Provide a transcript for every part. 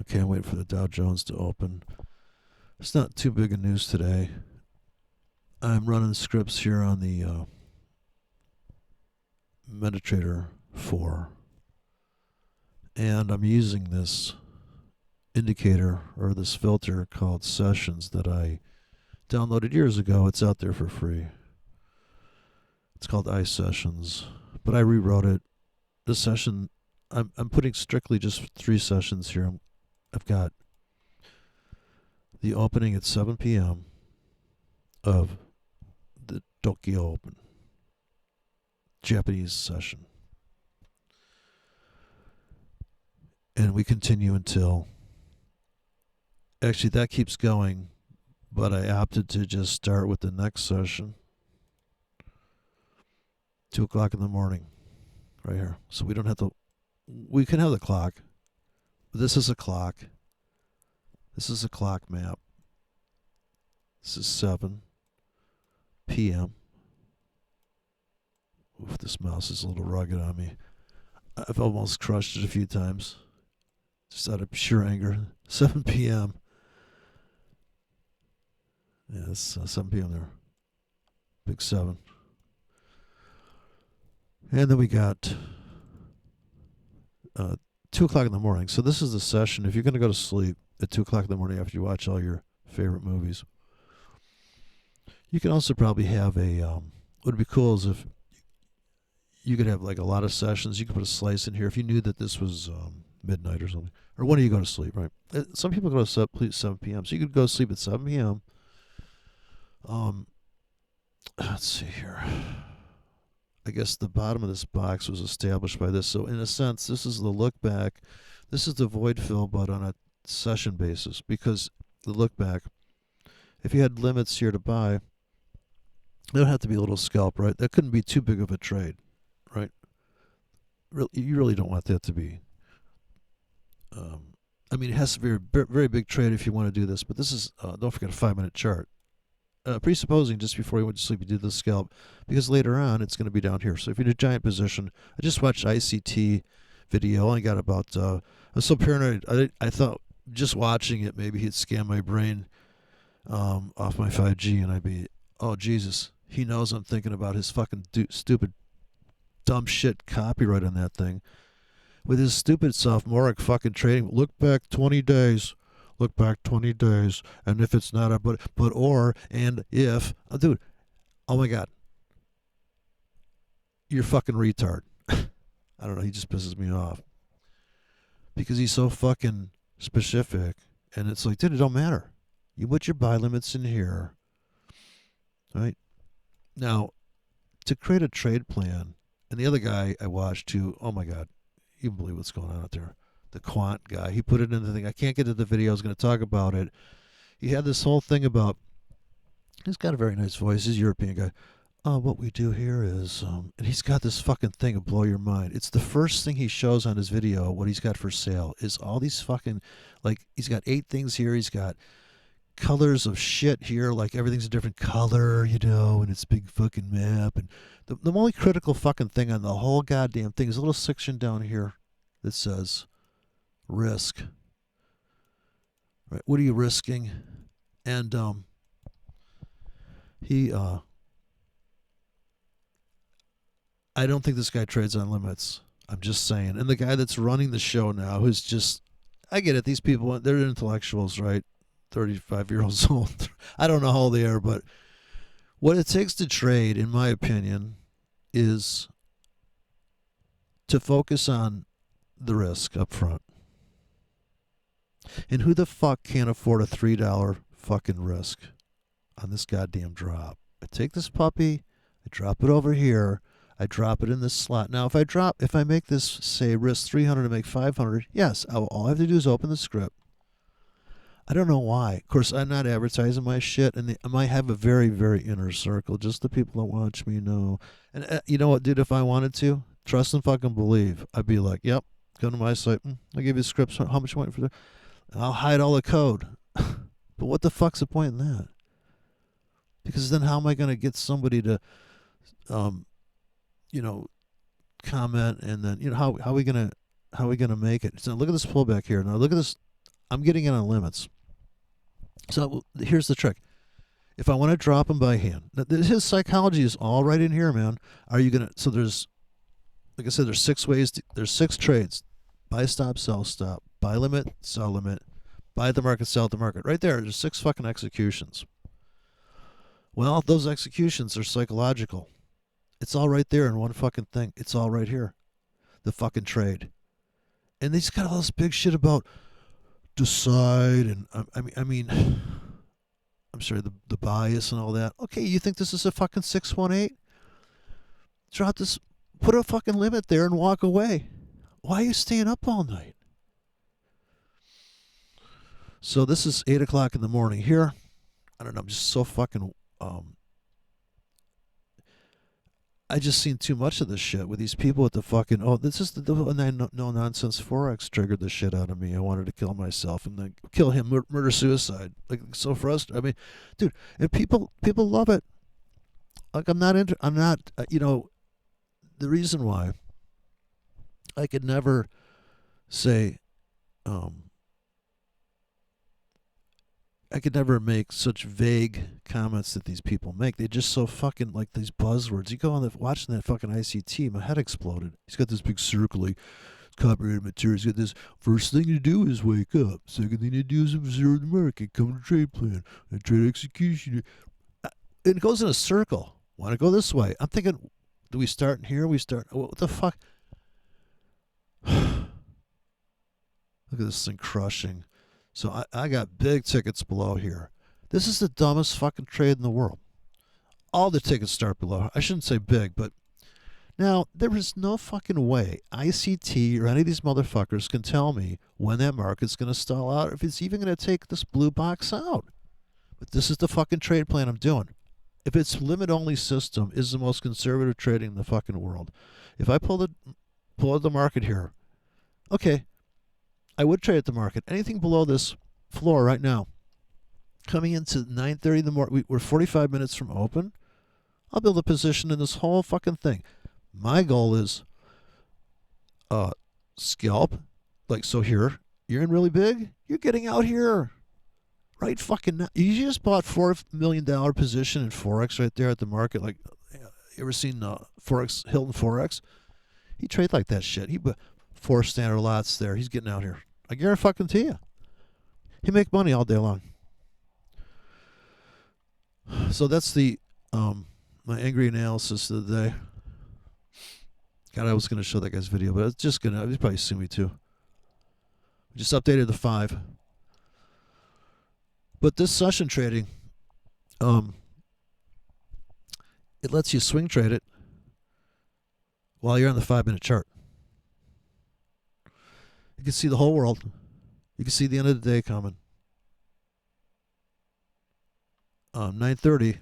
Okay, I'm waiting for the Dow Jones to open. It's not too big a news today. I'm running scripts here on the MetaTrader 4, and I'm using this indicator or this filter called Sessions that I downloaded years ago. It's out there for free. It's called iSessions, but I rewrote it. This session, I'm putting strictly just 3 sessions here. I've got the opening at 7 p.m. of the Tokyo Open, Japanese session. And we continue until, actually that keeps going, but I opted to just start with the next session, 2 o'clock in the morning, right here. So we don't have to, we can have the clock, but this is a clock. This is a clock map. This is 7 p.m. Oof, this mouse is a little rugged on me. I've almost crushed it a few times, just out of sheer anger. 7 p.m. Yeah, it's 7 p.m. there. Big 7. And then we got 2 o'clock in the morning. So this is the session. If you're going to go to sleep at 2 o'clock in the morning after you watch all your favorite movies, you can also probably have a, what would be cool is if you could have like a lot of sessions. You could put a slice in here if you knew that this was midnight or something. Or when do you go to sleep, right? Some people go to sleep 7 p.m. So you could go to sleep at 7 p.m. Let's see here. I guess the bottom of this box was established by this. So in a sense, this is the look back. This is the void fill, but on a session basis. Because the look back, if you had limits here to buy, it would have to be a little scalp, right? That couldn't be too big of a trade, right? You really don't want that to be. I mean, it has to be a very big trade if you want to do this. But this is, don't forget, a 5-minute chart. Presupposing just before you went to sleep you did the scalp, because later on it's going to be down here. So if you're in a giant position, I just watched ICT video. I got about, I was so paranoid. I thought just watching it maybe he'd scan my brain off my 5G, and I'd be, oh Jesus, he knows I'm thinking about his fucking stupid, dumb shit copyright on that thing. With his stupid sophomoric fucking trading, look back 20 days. Look back 20 days, and if it's not a but or and if, dude, oh my god, you're fucking retard. I don't know, he just pisses me off because he's so fucking specific, and it's like, dude, it don't matter. You put your buy limits in here, right? Now, to create a trade plan, and the other guy I watched too, oh my god, you can believe what's going on out there. The quant guy, he put it in the thing. I can't get to the video. I was going to talk about it. He had this whole thing about, he's got a very nice voice. He's a European guy. What we do here is, and he's got this fucking thing to blow your mind. It's the first thing he shows on his video, what he's got for sale, is all these fucking, like, he's got 8 things here. He's got colors of shit here, like everything's a different color, you know, and it's a big fucking map. And the only critical fucking thing on the whole goddamn thing is a little section down here that says, risk. Right? What are you risking? And I don't think this guy trades on limits. I'm just saying. And the guy that's running the show now, who's just, I get it. These people, they're intellectuals, right? 35-year-olds old. I don't know how old they are, but what it takes to trade, in my opinion, is to focus on the risk up front. And who the fuck can't afford a $3 fucking risk on this goddamn drop? I take this puppy, I drop it over here, I drop it in this slot. Now, if I make this, say, risk 300 to make 500, yes, all I have to do is open the script. I don't know why. Of course, I'm not advertising my shit, and I might have a very, very inner circle. Just the people that watch me know. And you know what, dude? If I wanted to, trust and fucking believe, I'd be like, yep, come to my site. I'll give you the scripts. How much you want for that? I'll hide all the code. But what the fuck's the point in that? Because then how am I going to get somebody to, comment, and then how are we gonna make it? So look at this pullback here. Now look at this. I'm getting in on limits. So here's the trick. If I want to drop them by hand, his psychology is all right in here, man. Are you gonna? So there's, like I said, there's 6 ways. There's 6 trades: buy stop, sell stop, buy limit, sell limit, buy at the market, sell at the market. Right there, there's 6 fucking executions. Well, those executions are psychological. It's all right there in one fucking thing. It's all right here. The fucking trade. And they just got all this big shit about decide and I mean I'm sorry, the bias and all that. Okay, you think this is a fucking 618? Drop this, put a fucking limit there and walk away. Why are you staying up all night? So this is 8 o'clock in the morning here. I don't know, I'm just so fucking I just seen too much of this shit with these people with the fucking this is the no nonsense forex triggered the shit out of me. I wanted to kill myself and then kill him, murder suicide, like so frustrated. I mean, dude, and people love it. Like I'm not the reason why I could never say I could never make such vague comments that these people make. They're just so fucking like these buzzwords. You go on watching that fucking ICT, my head exploded. He's got this big circle, like copyrighted material. He's got this first thing to do is wake up. Second thing to do is observe the market, come to trade plan, and trade execution. It goes in a circle. Want to go this way? I'm thinking, do we start in here? We start. What the fuck? Look at this thing crushing. So I got big tickets below here. This is the dumbest fucking trade in the world. All the tickets start below. I shouldn't say big, but now there is no fucking way ICT or any of these motherfuckers can tell me when that market's going to stall out, or if it's even going to take this blue box out. But this is the fucking trade plan I'm doing. If its limit only system is the most conservative trading in the fucking world, if I pull out the market here, okay, I would trade at the market. Anything below this floor right now, coming into 9:30 in the morning, we're 45 minutes from open. I'll build a position in this whole fucking thing. My goal is scalp. Like, so here, you're in really big. You're getting out here. Right fucking now. You just bought $4 million position in Forex right there at the market. Like, you ever seen Forex, Hilton Forex? He trade like that shit. He 4 standard lots there. He's getting out here. I guarantee you. He make money all day long. So that's the my angry analysis of the day. God, I was going to show that guy's video, but it's just going to, he's probably sue me too. Just updated the 5. But this session trading, it lets you swing trade it while you're on the 5-minute chart. You can see the whole world. You can see the end of the day coming. 9:30.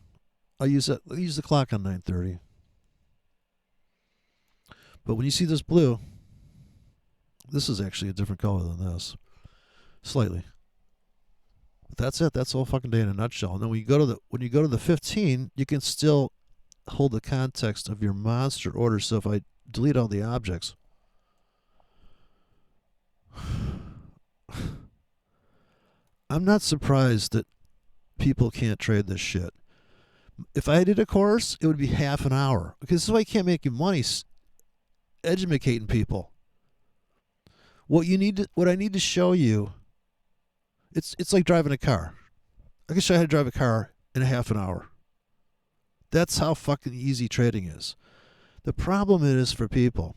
I'll use the clock on 9:30. But when you see this blue, this is actually a different color than this, slightly. But that's it. That's the whole fucking day in a nutshell. And then when you go to the 15, you can still hold the context of your monster order. So if I delete all the objects, I'm not surprised that people can't trade this shit. If I did a course, it would be half an hour. Because this is why I can't make you money educating people. What I need to show you, it's like driving a car. I can show you how to drive a car in a half an hour. That's how fucking easy trading is. The problem is for people,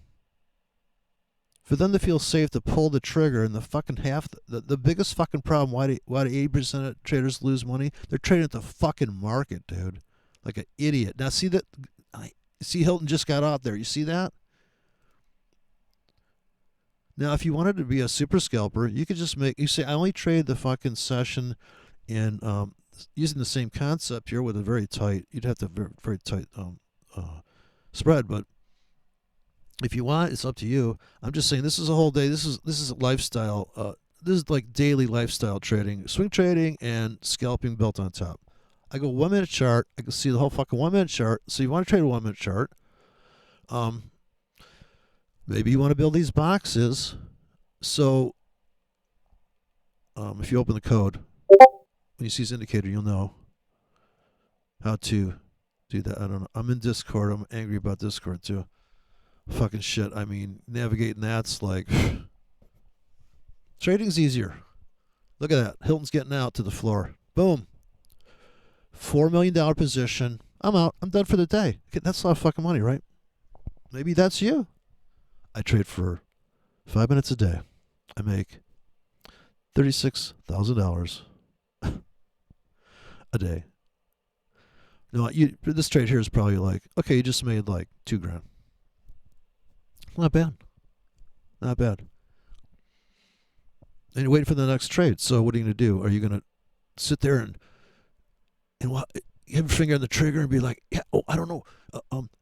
for them to feel safe to pull the trigger, and the biggest fucking problem why do 80% of traders lose money? They're trading at the fucking market, dude, like an idiot. Now see Hilton just got out there. You see that? Now if you wanted to be a super scalper, you could just you say I only trade the fucking session in using the same concept here with a very tight. You'd have to have very tight spread, but if you want, it's up to you. I'm just saying this is a whole day. This is lifestyle. This is like daily lifestyle trading, swing trading, and scalping built on top. I go 1 minute chart. I can see the whole fucking 1 minute chart. So you want to trade a 1 minute chart. Maybe you want to build these boxes. So if you open the code, when you see this indicator, you'll know how to do that. I don't know. I'm in Discord. I'm angry about Discord too. Fucking shit. I mean, navigating that's like trading's easier. Look at that. Hilton's getting out to the floor. Boom. $4 million position. I'm out. I'm done for the day. Okay, that's a lot of fucking money, right? Maybe that's you. I trade for 5 minutes a day. I make $36,000 a day. No, this trade here is probably like, okay, you just made like $2,000. Not bad. Not bad. And you're waiting for the next trade. So what are you going to do? Are you going to sit there and have your finger on the trigger and be like, yeah, oh, I don't know.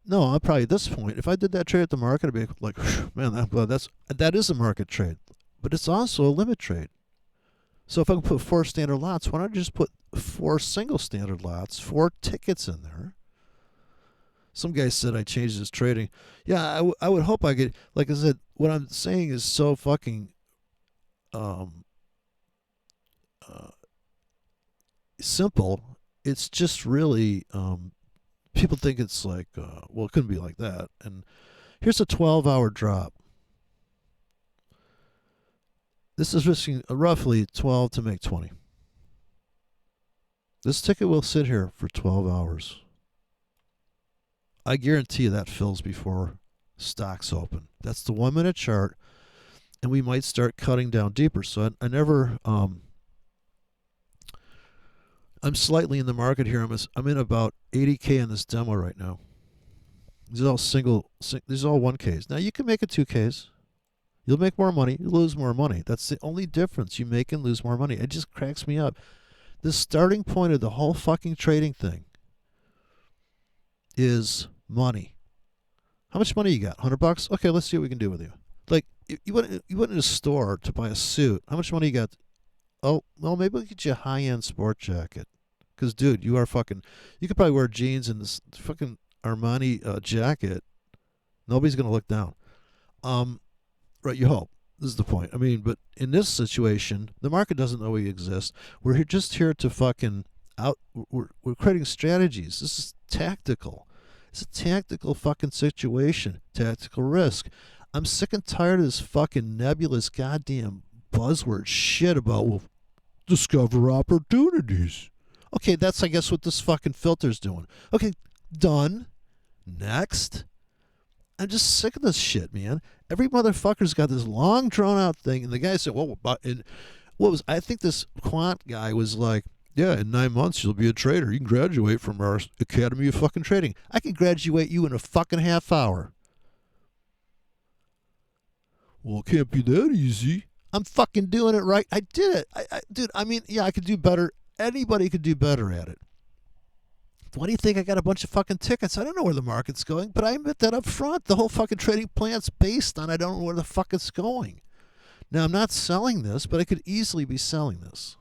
No, I'm probably at this point, if I did that trade at the market, I'd be like, man, that is a market trade. But it's also a limit trade. So if I can put 4 standard lots, why don't I just put 4 single standard lots, 4 tickets in there? Some guy said I changed his trading. Yeah, I would hope I could. Like I said, what I'm saying is so fucking simple. It's just really people think it's like, well, it couldn't be like that. And here's a 12-hour drop. This is risking roughly 12 to make 20. This ticket will sit here for 12 hours. I guarantee you that fills before stocks open. That's the 1 minute chart, and we might start cutting down deeper. So I never. I'm slightly in the market here. I'm in about 80K in this demo right now. These are all these are all 1Ks. Now you can make it 2Ks. You'll make more money. You lose more money. That's the only difference. You make and lose more money. It just cracks me up. The starting point of the whole fucking trading thing is money. How much money you got? $100? Okay, let's see what we can do with you. Like, you went in a store to buy a suit. How much money you got? Oh, well, maybe we'll get you a high-end sport jacket. Because, dude, you could probably wear jeans and this fucking Armani jacket. Nobody's going to look down. Right, you hope. This is the point. I mean, but in this situation, the market doesn't know we exist. We're just here to fucking we're creating strategies. This is tactical. It's a tactical fucking situation. Tactical risk. I'm sick and tired of this fucking nebulous goddamn buzzword shit about, well, discover opportunities. Okay, that's, I guess, what this fucking filter's doing. Okay, done. Next. I'm just sick of this shit, man. Every motherfucker's got this long, drawn-out thing, and the guy said, well, I think this quant guy was like, yeah, in 9 months you'll be a trader. You can graduate from our Academy of fucking Trading. I can graduate you in a fucking half hour. Well, it can't be that easy. I'm fucking doing it right. I did it. Dude, I mean, yeah, I could do better. Anybody could do better at it. Why do you think I got a bunch of fucking tickets? I don't know where the market's going, but I admit that up front. The whole fucking trading plan's based on I don't know where the fuck it's going. Now, I'm not selling this, but I could easily be selling this.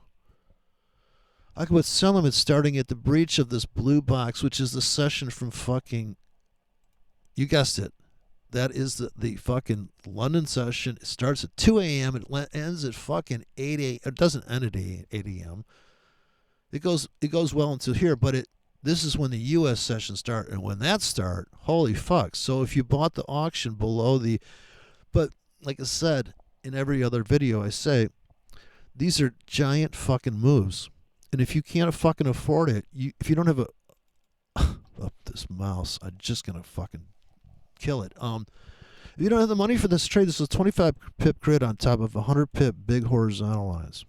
I could sell them starting at the breach of this blue box, which is the session from fucking, you guessed it. That is the fucking London session. It starts at 2 a.m. It ends at fucking 8 a.m. It doesn't end at 8 a.m. It goes well until here, but this is when the U.S. session starts. And when that starts, holy fuck. So if you bought the auction below but like I said, in every other video I say, these are giant fucking moves. And if you can't fucking afford it, if you don't have this mouse, I'm just going to fucking kill it. If you don't have the money for this trade, this is a 25 pip grid on top of 100 pip big horizontal lines.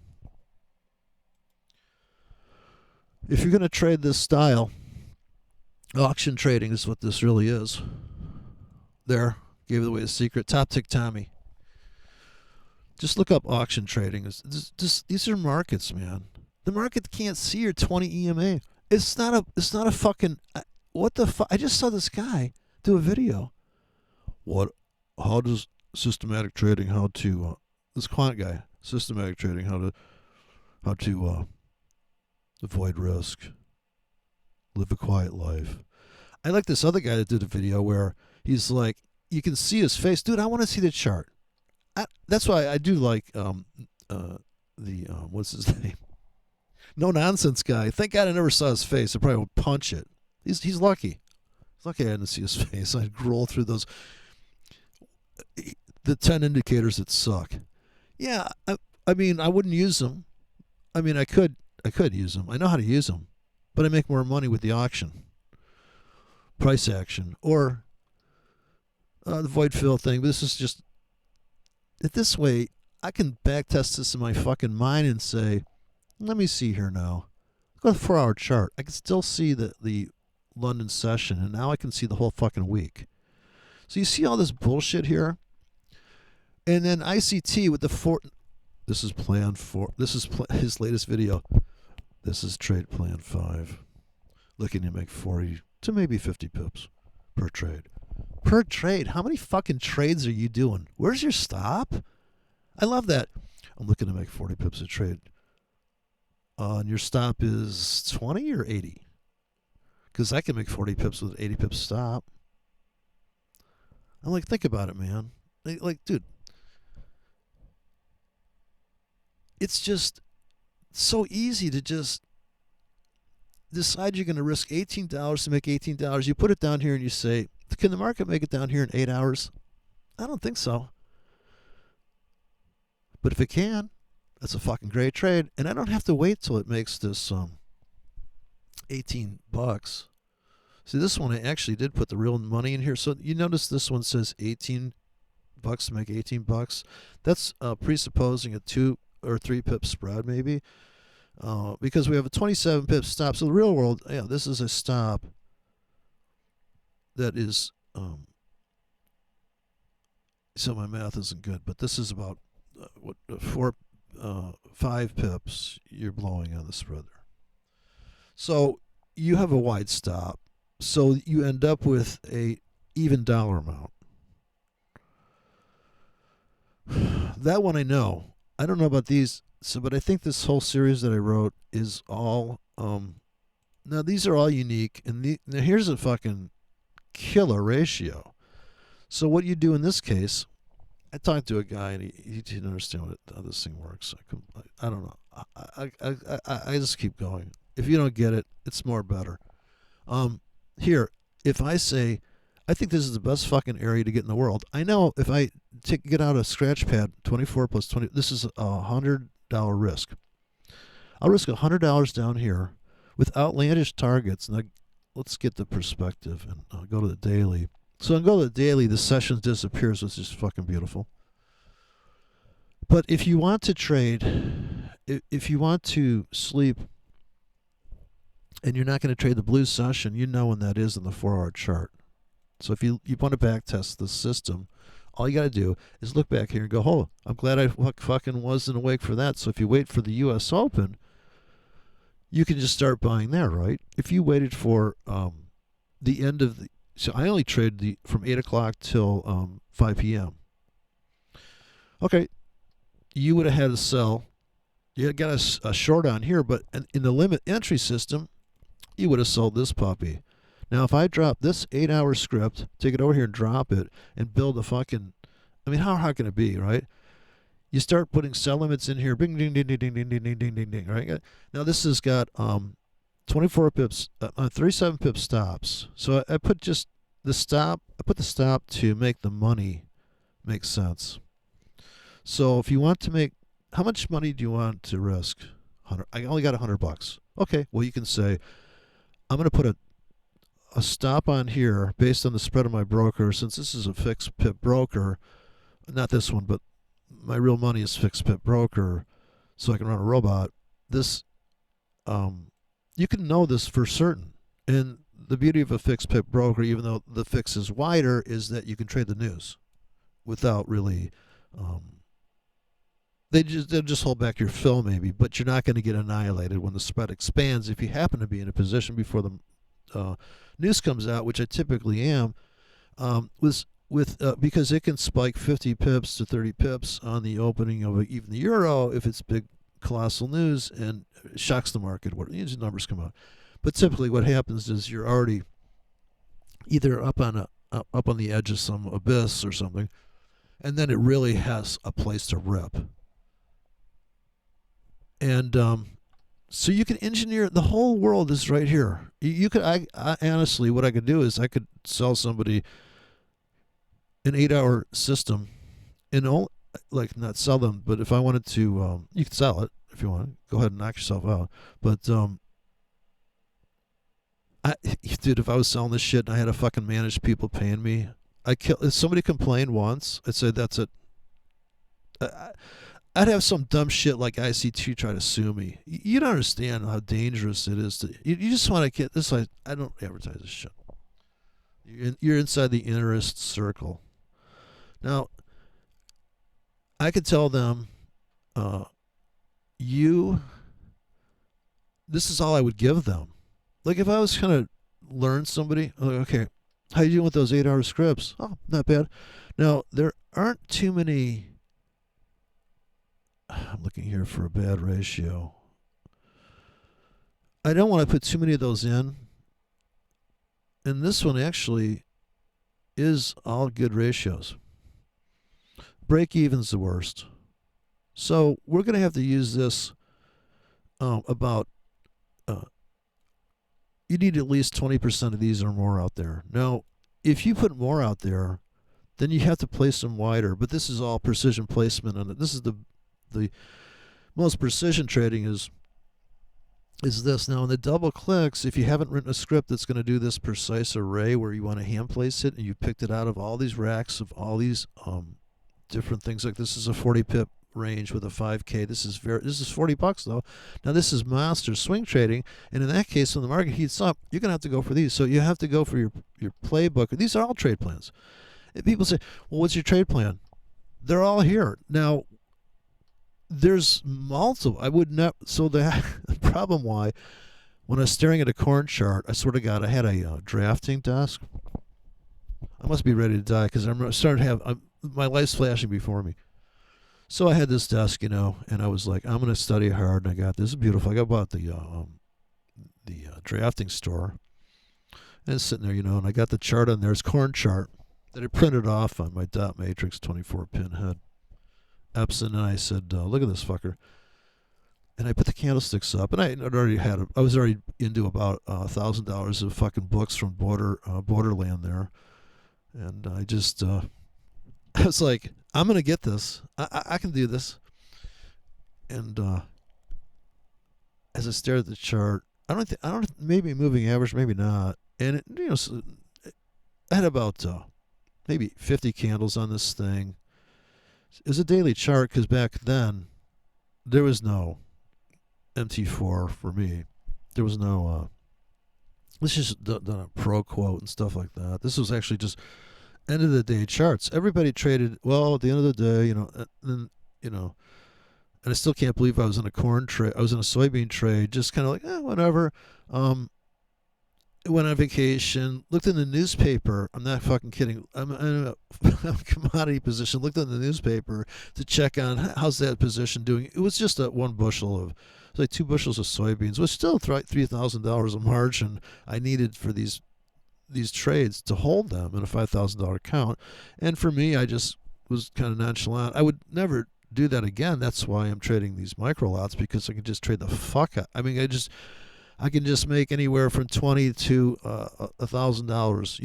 If you're going to trade this style, auction trading is what this really is. There, gave away the secret. Top Tick Tommy. Just look up auction trading. These are markets, man. The market can't see your 20 EMA. It's not a fucking, what the fuck? I just saw this guy do a video. How does systematic trading, this quant guy, systematic trading, how to avoid risk, live a quiet life. I like this other guy that did a video where he's like, you can see his face. Dude, I want to see the chart. That's why I do like what what's his name? No nonsense guy. Thank God I never saw his face. I probably would punch it. He's lucky. He's lucky I didn't see his face. I'd scroll through those the 10 indicators that suck. Yeah, I mean I wouldn't use them. I mean I could use them. I know how to use them, but I make more money with the auction, price action, or the void fill thing. But this is just this way. I can backtest this in my fucking mind and say, let me see here now. Go to the 4-hour chart. I can still see the London session, and now I can see the whole fucking week. So you see all this bullshit here, and then ICT with the four. This is plan 4. This is his latest video. This is trade plan 5, looking to make 40 to maybe 50 pips per trade. Per trade? How many fucking trades are you doing? Where's your stop? I love that. I'm looking to make 40 pips a trade. And your stop is 20 or 80? Because I can make 40 pips with 80 pips stop. I'm like, think about it, man. Like, dude. It's just so easy to just decide you're going to risk $18 to make $18. You put it down here and you say, can the market make it down here in 8 hours? I don't think so. But if it can, that's a fucking great trade. And I don't have to wait till it makes this $18. See, this one I actually did put the real money in here. So you notice this one says $18 to make $18. That's presupposing a 2 or 3 pip spread maybe. Because we have a 27 pip stop. So the real world, yeah, this is a stop that is, so my math isn't good, but this is about 5 pips you're blowing on the spread there. So you have a wide stop. So you end up with a even dollar amount. That one I know. I don't know about these. So, but I think this whole series that I wrote is all. Now these are all unique, and now here's a fucking killer ratio. So what you do in this case, I talked to a guy and he didn't understand how this thing works. I don't know. I just keep going. If you don't get it, it's more better. Here, if I say, I think this is the best fucking area to get in the world. I know if I get out a scratch pad, 24 plus 20, this is $100 risk. I'll risk $100 down here with outlandish targets. Now, let's get the perspective and I'll go to the daily. So I'll go to the daily, the session disappears, which is fucking beautiful. But if you want to trade, if you want to sleep, and you're not going to trade the blue session, you know when that is in the 4-hour chart. So if you want to back test the system, all you got to do is look back here and go, oh, I'm glad I fucking wasn't awake for that. So if you wait for the U.S. Open, you can just start buying there, right? If you waited for the end of the... So I only trade from 8 o'clock till 5 p.m. Okay, you would have had to sell. You got a short on here, but in the limit entry system, you would have sold this puppy. Now, if I drop this 8-hour script, take it over here and drop it, and build a fucking... I mean, how hard can it be, right? You start putting sell limits in here. Bing, ding, ding, ding, ding, ding, ding, ding, ding, ding, ding, right? Now, this has got 24 pips, 37 pip stops. So I put just the stop. I put the stop to make the money make sense. So if you want to make... How much money do you want to risk? 100. I only got $100. Okay, well, you can say, I'm going to put a stop on here based on the spread of my broker. Since this is a fixed pip broker, not this one, but my real money is fixed pip broker, so I can run a robot. This, you can know this for certain. And the beauty of a fixed pip broker, even though the fix is wider, is that you can trade the news without really... They'll just hold back your fill maybe, but you're not going to get annihilated when the spread expands if you happen to be in a position before the news comes out, which I typically am, because it can spike 50 pips to 30 pips on the opening of even the euro if it's big colossal news and shocks the market. These numbers come out, but typically what happens is you're already either up on the edge of some abyss or something, and then it really has a place to rip. And so you can engineer, the whole world is right here. You could, I honestly, what I could do is I could sell somebody an 8-hour system and all, like, not sell them, but if I wanted to, you could sell it if you want. Go ahead and knock yourself out. But dude, if I was selling this shit and I had to fucking manage people paying me, if somebody complained once, I'd say that's it. I'd have some dumb shit like ICT try to sue me. You don't understand how dangerous it is to. You just want to get this. I don't advertise this shit. You're inside the interest circle. Now, I could tell them, this is all I would give them. Like if I was going to learn somebody, like, okay, how you doing with those 8-hour scripts? Oh, not bad. Now, there aren't too many. I'm looking here for a bad ratio. I don't want to put too many of those in. And this one actually is all good ratios. Break even's the worst. So we're going to have to use this about, you need at least 20% of these or more out there. Now, if you put more out there, then you have to place them wider. But this is all precision placement on it. This is the most precision trading is this. Now in the double clicks, if you haven't written a script that's going to do this precise array where you want to hand place it and you picked it out of all these racks of all these different things, like this is a 40 pip range with a 5K. This is $40 though. Now this is monster swing trading, and in that case when the market heats up, you're going to have to go for these. So you have to go for your playbook. These are all trade plans. And people say, well, what's your trade plan? They're all here. Now there's multiple. I would not. So the problem why, when I was staring at a corn chart, I swear to God, I had a drafting desk. I must be ready to die because I'm starting to have my life's flashing before me. So I had this desk, and I was like, I'm going to study hard, and I got this. Is beautiful. I got bought the drafting store, and it's sitting there, and I got the chart on there. It's corn chart that I printed off on my dot matrix 24 pin head. Epson, and I said, look at this fucker. And I put the candlesticks up, and I was already into about $1,000 of fucking books from Borderland there. And I just, I was like, I'm going to get this. I can do this. And as I stared at the chart, maybe moving average, maybe not. And I had about maybe 50 candles on this thing. It was a daily chart because back then there was no MT4 for me. There was no let's just done a pro quote and stuff like that. This was actually just end of the day charts. Everybody traded well at the end of the day, and I still can't believe I was in a corn trade. I was in a soybean trade, just kind of like whatever. Went on vacation, looked in the newspaper. I'm not fucking kidding. I'm in a commodity position. Looked in the newspaper to check on how's that position doing. It was just one bushel of, it's like 2 bushels of soybeans, which still $3,000 of margin I needed for these trades to hold them in a $5,000 account. And for me, I just was kind of nonchalant. I would never do that again. That's why I'm trading these micro lots, because I can just trade the fuck out. I mean, I can just make anywhere from $20 to $1,000,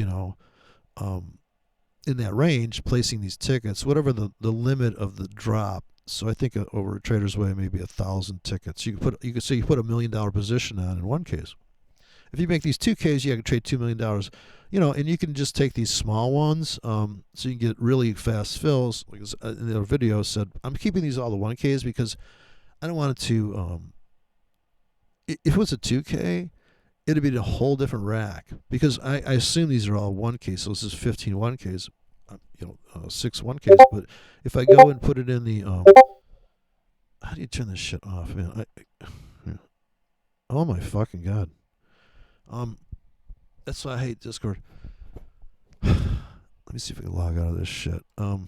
in that range, placing these tickets, whatever the limit of the drop. So I think over a Trader's Way, maybe 1,000 tickets. You could put $1 million position on in one case. If you make these 2Ks, you can trade $2 million, and you can just take these small ones, so you can get really fast fills. Like in the video said, I'm keeping these all the 1Ks because I don't want it to. If it was a 2K, it'd be a whole different rack, because I assume these are all 1K, so this is 15 1Ks, 6 1Ks. But if I go and put it in the, how do you turn this shit off, man? Oh my fucking God. That's why I hate Discord. Let me see if I can log out of this shit. I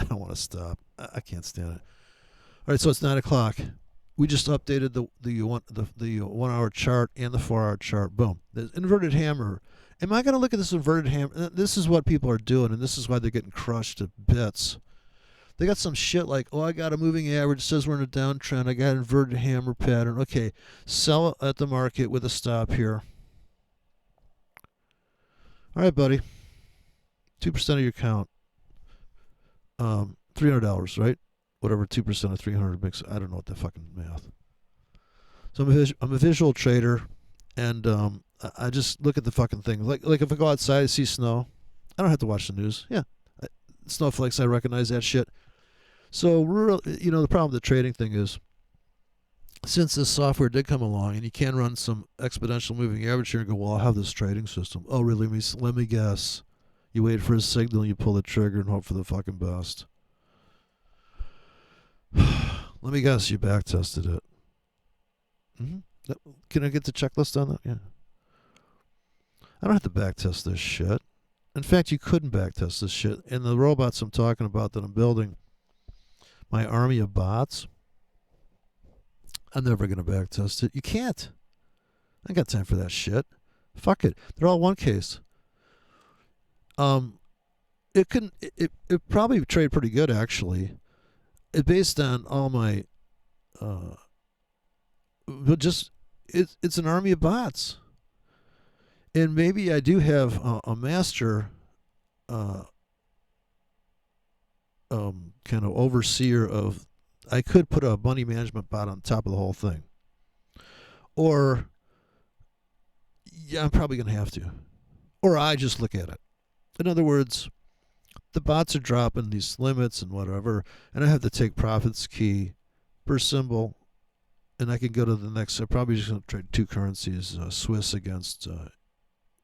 don't want to stop. I can't stand it. All right, so it's 9 o'clock. We just updated the 1 hour chart and the 4 hour chart. Boom. The inverted hammer. Am I going to look at this inverted hammer? This is what people are doing, and this is why they're getting crushed to bits. They got some shit like, oh, I got a moving average, says we're in a downtrend. I got an inverted hammer pattern. Okay, sell at the market with a stop here. All right, buddy. 2% of your count. $300, right? Whatever 2% of 300 makes. I don't know what the fucking math. So I'm a visual trader, and I just look at the fucking thing. Like if I go outside, I see snow. I don't have to watch the news. Yeah, snowflakes. I recognize that shit. So the problem with the trading thing is, since this software did come along, and you can run some exponential moving average here and go, well, I'll have this trading system. Oh, really? Let me guess. You wait for a signal, you pull the trigger, and hope for the fucking best. Let me guess, you back tested it. Mm-hmm. Can I get the checklist on that? Yeah. I don't have to back test this shit. In fact, you couldn't back test this shit. And the robots I'm talking about that I'm building, my army of bots, I'm never going to back test it. You can't. I ain't got time for that shit. Fuck it. They're all one case. It probably trade pretty good, actually. It based on all my but just it's an army of bots. And maybe I do have a master kind of overseer of, I could put a money management bot on top of the whole thing. Or, yeah, I'm probably going to have to. Or I just look at it. In other words, the bots are dropping these limits and whatever, and I have to take profits key per symbol, and I can go to the next. I'm probably just going to trade two currencies, Swiss against.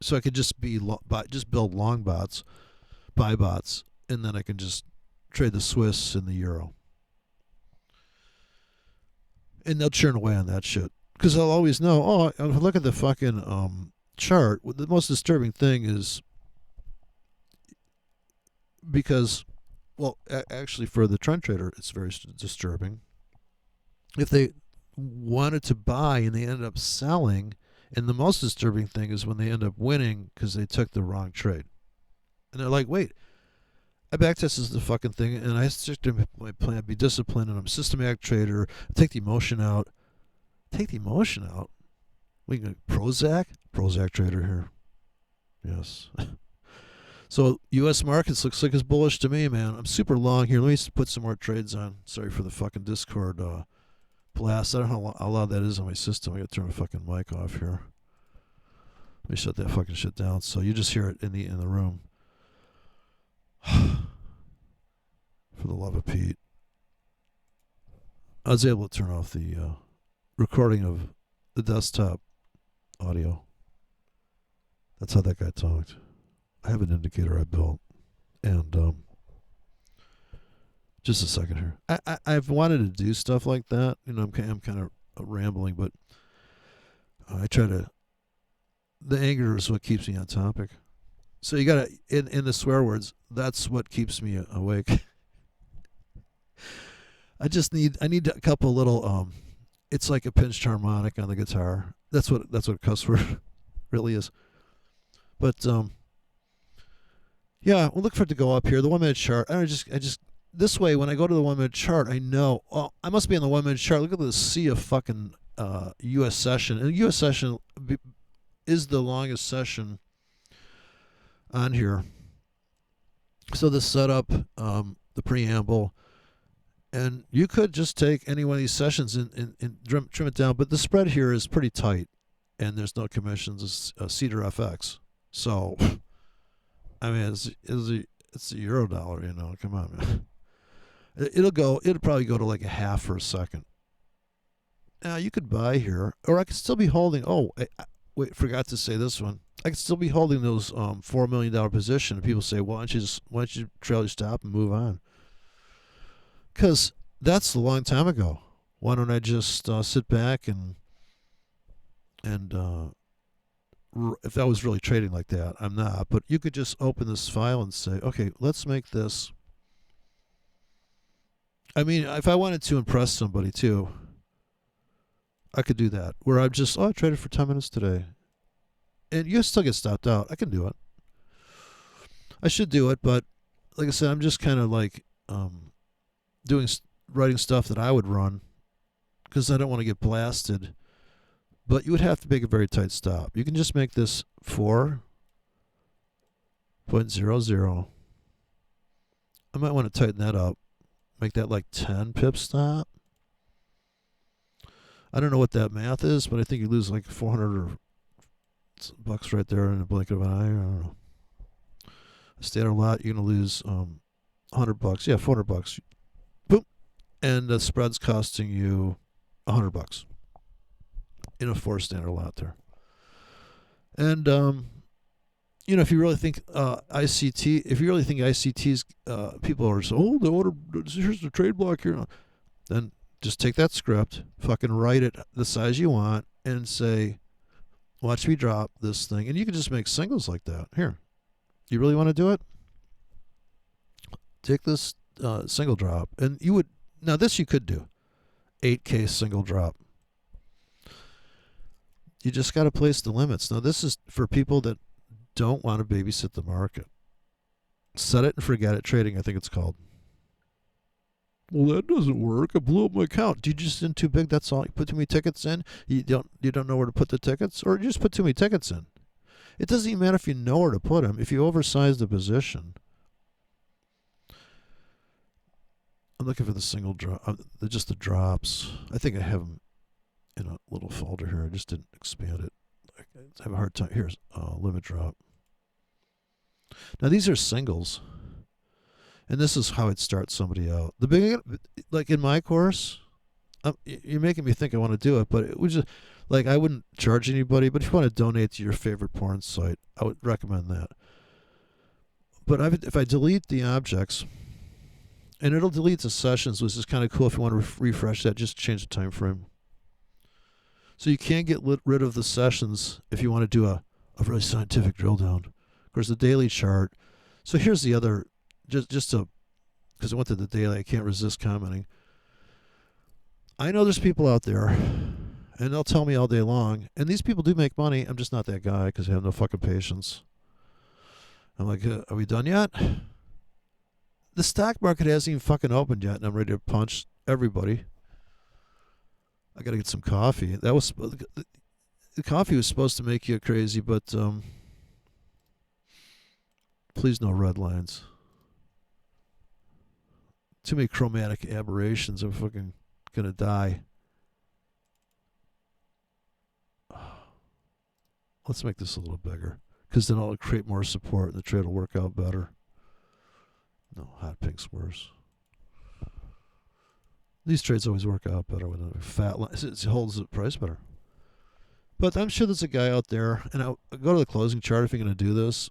So I could just build long bots, buy bots, and then I can just trade the Swiss and the euro. And they'll churn away on that shit. Because I'll always know, oh, if I look at the fucking chart, the most disturbing thing is, because, well, actually for the trend trader, it's very disturbing. If they wanted to buy and they ended up selling, and the most disturbing thing is when they end up winning because they took the wrong trade. And they're like, wait, I backtested the fucking thing, and I stick to my plan, be disciplined, and I'm a systematic trader. Take the emotion out. Take the emotion out? We can Prozac trader here. Yes. So U.S. markets looks like it's bullish to me, man. I'm super long here. Let me put some more trades on. Sorry for the fucking Discord blast. I don't know how loud that is on my system. I gotta turn my fucking mic off here. Let me shut that fucking shit down so you just hear it in the room. For the love of Pete. I was able to turn off the recording of the desktop audio. That's how that guy talked. I have an indicator I built, and just a second here. I've wanted to do stuff like that. You know, I'm kind of rambling, but I try to. The anger is what keeps me on topic. So you gotta in the swear words. That's what keeps me awake. I need a couple little it's like a pinched harmonic on the guitar. That's what cuss word really is. But yeah, we'll look for it to go up here. The 1 minute chart. I just this way when I go to the 1 minute chart, I know, oh, I must be on the 1 minute chart. Look at the sea of fucking U.S. session. And U.S. session is the longest session on here. So the setup, the preamble, and you could just take any one of these sessions and trim it down. But the spread here is pretty tight, and there's no commissions. It's Cedar FX. So, I mean, it's a euro dollar, you know. Come on, man. It'll probably go to like a half for a second. Now you could buy here, or I could still be holding. Oh, wait, forgot to say this one. I could still be holding those $4 million position, and people say, well, why don't you trail your stop and move on? Because that's a long time ago. Why don't I just sit back and if I was really trading like that, I'm not. But you could just open this file and say, okay, let's make this. I mean, if I wanted to impress somebody too, I could do that. Where I'm just, I traded for 10 minutes today. And you still get stopped out. I can do it. I should do it, but like I said, I'm just kind of like writing stuff that I would run because I don't want to get blasted. But you would have to make a very tight stop. You can just make this 4.00. I might want to tighten that up. Make that like 10 pip stop. I don't know what that math is, but I think you lose like 400 or bucks right there in a blink of an eye. I don't know. A standard lot, you're gonna lose $100. Yeah, 400 bucks. Boom, and the spread's costing you $100 in a 4 standard lot there. And if you really think ICT, if you really think ICT's people are so, the order, here's the trade block here, then just take that script, fucking write it the size you want, and say, watch me drop this thing. And you can just make singles like that. Here, you really want to do it? Take this single drop. And you would, now this you could do. 8K single drop. You just got to place the limits. Now this is for people that don't want to babysit the market. Set it and forget it trading, I think it's called. Well, that doesn't work. I blew up my account. You just in too big, that's all. You put too many tickets in. You don't know where to put the tickets, or you just put too many tickets in. It doesn't even matter if you know where to put them. If you oversize the position. I'm looking for the single drop, just the drops. I think I have them in a little folder here. I just didn't expand it. I have a hard time. Here's limit drop. Now these are singles. And this is how I'd start somebody out. The big, like in my course, you're making me think I want to do it, but it was just like I wouldn't charge anybody. But if you want to donate to your favorite porn site, I would recommend that. But if I delete the objects, and it'll delete the sessions, which is kind of cool. If you want to refresh that, just change the time frame. So you can't get rid of the sessions if you want to do a really scientific drill down. Of course, the daily chart. So here's the other. Just to, because I went to the daily, I can't resist commenting. I know there's people out there, and they'll tell me all day long, and these people do make money. I'm just not that guy because I have no fucking patience. I'm like, are we done yet? The stock market hasn't even fucking opened yet, and I'm ready to punch everybody. I got to get some coffee. The coffee was supposed to make you crazy, but please no red lines. Too many chromatic aberrations. I'm fucking gonna die. Let's make this a little bigger, because then I'll create more support and the trade will work out better. No, hot pink's worse. These trades always work out better with a fat line. It holds the price better. But I'm sure there's a guy out there, and I'll go to the closing chart if you're gonna do this.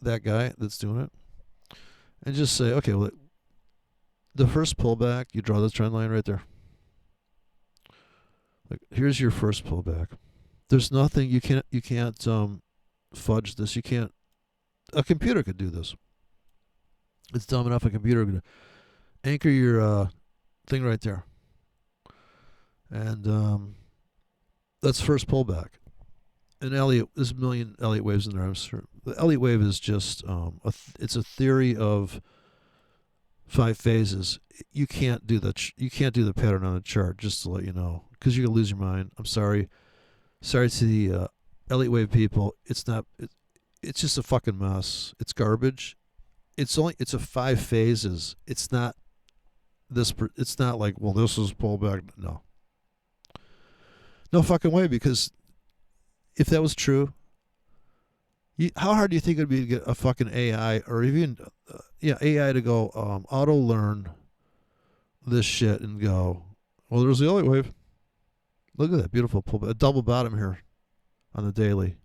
That guy that's doing it, and just say, okay, well, the first pullback, you draw the trend line right there. Like, here's your first pullback. There's nothing you can't fudge this. You can't. A computer could do this. It's dumb enough a computer could anchor your thing right there. And that's first pullback. And Elliott, there's a million Elliott waves in there. I'm sure the Elliott wave is just it's a theory of 5 phases. You can't do the pattern on the chart, just to let you know, because you're gonna lose your mind. I'm sorry to the Elliott wave people. It's not. It's just a fucking mess. It's garbage. It's a 5 phases. It's not this. It's not like, well, this is pullback. No fucking way. Because if that was true, how hard do you think it would be to get a fucking AI or even AI to go auto learn this shit and go, well, there's the Elliott wave. Look at that beautiful pullback, a double bottom here on the daily.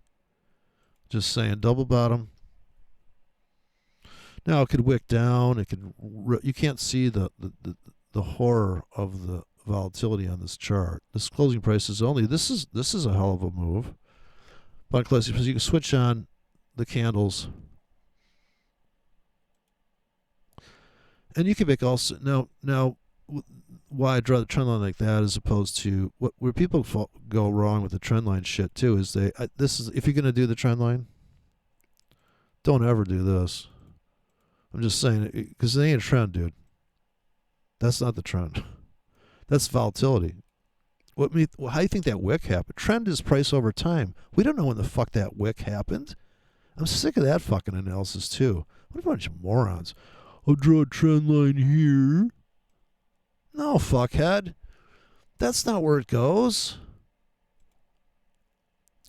Just saying, double bottom. Now it could wick down. It could. You can't see the horror of the volatility on this chart. This closing price is only. This is a hell of a move. But closing price, you can switch on the candles, and you can make also now. Why I draw the trend line like that, as opposed to where people go wrong with the trend line shit too, is if you're gonna do the trend line, don't ever do this. I'm just saying, because it ain't a trend, dude. That's not the trend. That's volatility. How do you think that wick happened? Trend is price over time. We don't know when the fuck that wick happened. I'm sick of that fucking analysis too. What a bunch of morons. I'll draw a trend line here. No, fuckhead. That's not where it goes.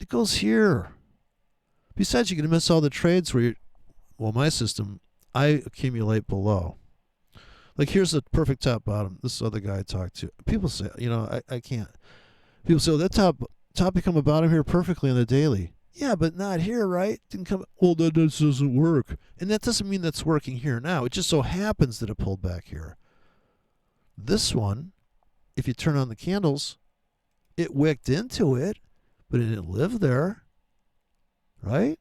It goes here. Besides, you're going to miss all the trades where my system, I accumulate below. Like, here's the perfect top bottom. This other guy I talked to. People say, I can't. People say, that top become a bottom here perfectly on the daily. Yeah, but not here, right? Didn't come. Well, that doesn't work. And that doesn't mean that's working here now. It just so happens that it pulled back here. This one, if you turn on the candles, it wicked into it, but it didn't live there. Right?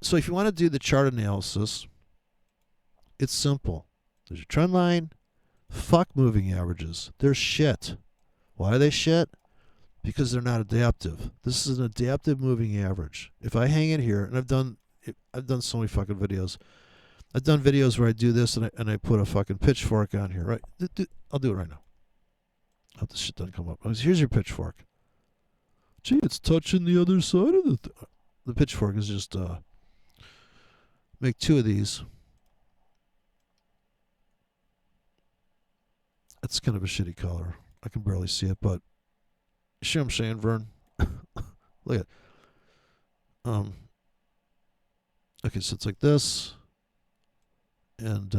So if you want to do the chart analysis, it's simple. There's a trend line. Fuck moving averages. They're shit. Why are they shit? Because they're not adaptive. This is an adaptive moving average. If I hang it here, and I've done so many fucking videos. I've done videos where I do this and I put a fucking pitchfork on here, right? I'll do it right now. I hope this shit doesn't come up. Here's your pitchfork. Gee, it's touching the other side of the pitchfork is just make two of these. It's kind of a shitty color. I can barely see it, but you see what I'm saying, Vern? Look at okay, so it's like this. And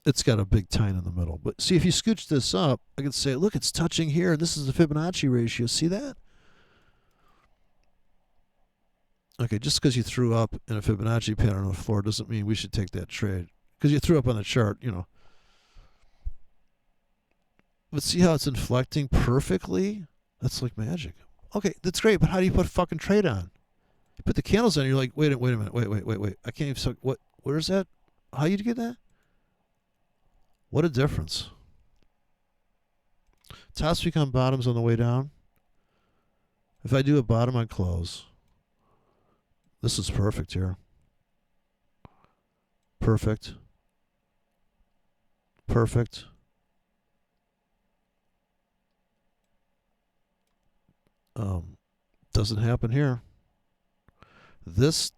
it's got a big tine in the middle. But see, if you scooch this up, I can say, look, it's touching here. This is the Fibonacci ratio. See that? Okay, just because you threw up in a Fibonacci pattern on the floor doesn't mean we should take that trade. Because you threw up on the chart, But see how it's inflecting perfectly? That's like magic. Okay, that's great, but how do you put a fucking trade on? You put the candles on, you're like, wait a minute, wait. I can't even, where's that? How you get that? What a difference. Tops become bottoms on the way down. If I do a bottom on close, this is perfect here. Perfect. Doesn't happen here. This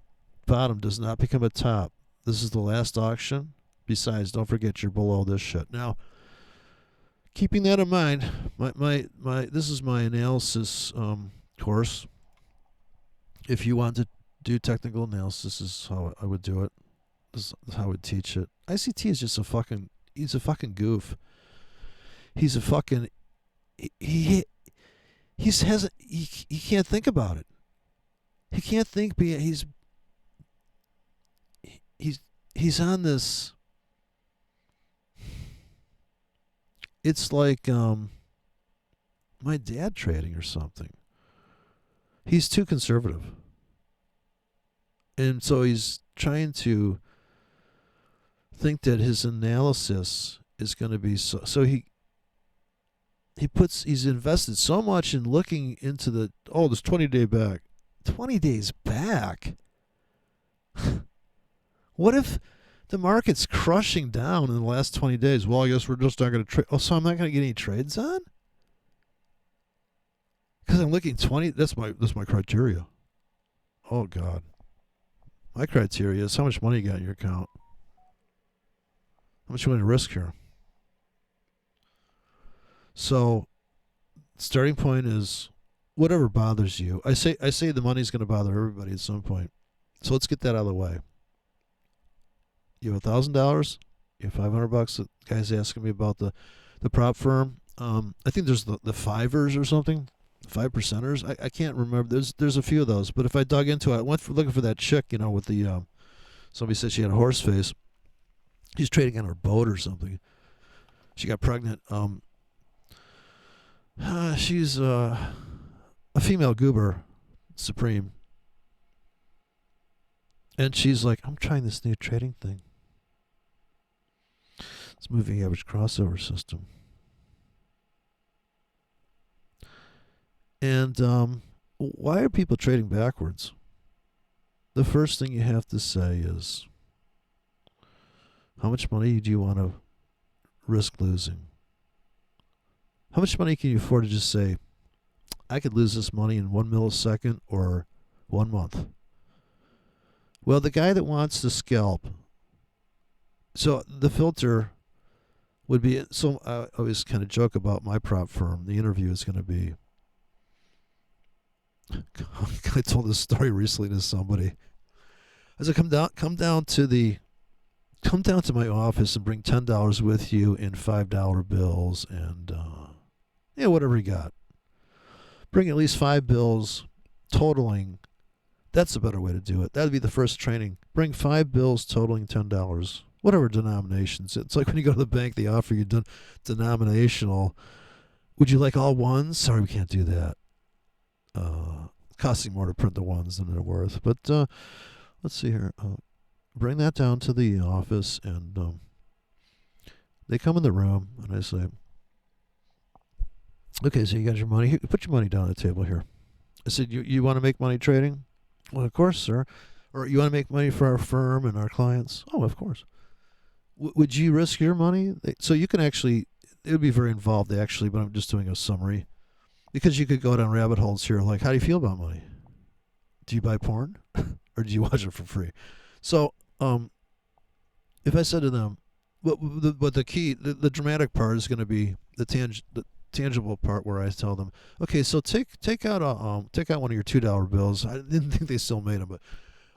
bottom does not become a top. This is the last auction. Besides, don't forget you're below this shit. Now, keeping that in mind, my this is my analysis course. If you want to do technical analysis, this is how I would do it. This is how I would teach it. ICT is just he's a fucking goof. He's a fucking he can't think about it. He can't think. He's on this. It's like my dad trading or something. He's too conservative, and so he's trying to think that his analysis is going to be so he's invested so much in looking into this 20-day back. 20 days back? What if the market's crushing down in the last 20 days? Well, I guess we're just not going to trade. Oh, so I'm not going to get any trades on? Because I'm looking 20. That's my criteria. Oh, God. My criteria is how much money you got in your account. How much you want to risk here? So, starting point is whatever bothers you. I say the money's going to bother everybody at some point. So let's get that out of the way. You have $1,000. You have $500. The guy's asking me about the prop firm. I think there's the fivers or something, 5%ers. I can't remember. There's a few of those. But if I dug into it, I went looking for that chick. With the somebody said she had a horse face. She's trading on her boat or something. She got pregnant. She's a female goober, supreme. And she's like, I'm trying this new trading thing. It's moving average crossover system. And why are people trading backwards? The first thing you have to say is, How much money do you want to risk losing? How much money can you afford to just say, I could lose this money in 1 millisecond or 1 month? Well, the guy that wants to scalp, so the filter would be, so I always kind of joke about my prop firm. The interview is going to be, I told this story recently to somebody. I said, come down to my office and bring $10 with you in $5 bills and whatever you got. Bring at least 5 bills totaling. That's a better way to do it. That'd be the first training. Bring 5 bills totaling $10, whatever denominations. It's like when you go to the bank, they offer you denominational. Would you like all ones? Sorry, we can't do that. Costing more to print the ones than they're worth. But let's see here. Bring that down to the office, and they come in the room, and I say, okay, so you got your money. Here, put your money down on the table here. I said, you want to make money trading? Well, of course, sir. Or you want to make money for our firm and our clients? Oh, of course. Would you risk your money? So you can actually, it would be very involved actually, but I'm just doing a summary. Because you could go down rabbit holes here, like, how do you feel about money? Do you buy porn? Or do you watch it for free? So, if I said to them, but the key, the dramatic part is going to be the tangible part where I tell them, okay, so take out one of your $2 bills. I didn't think they still made them, but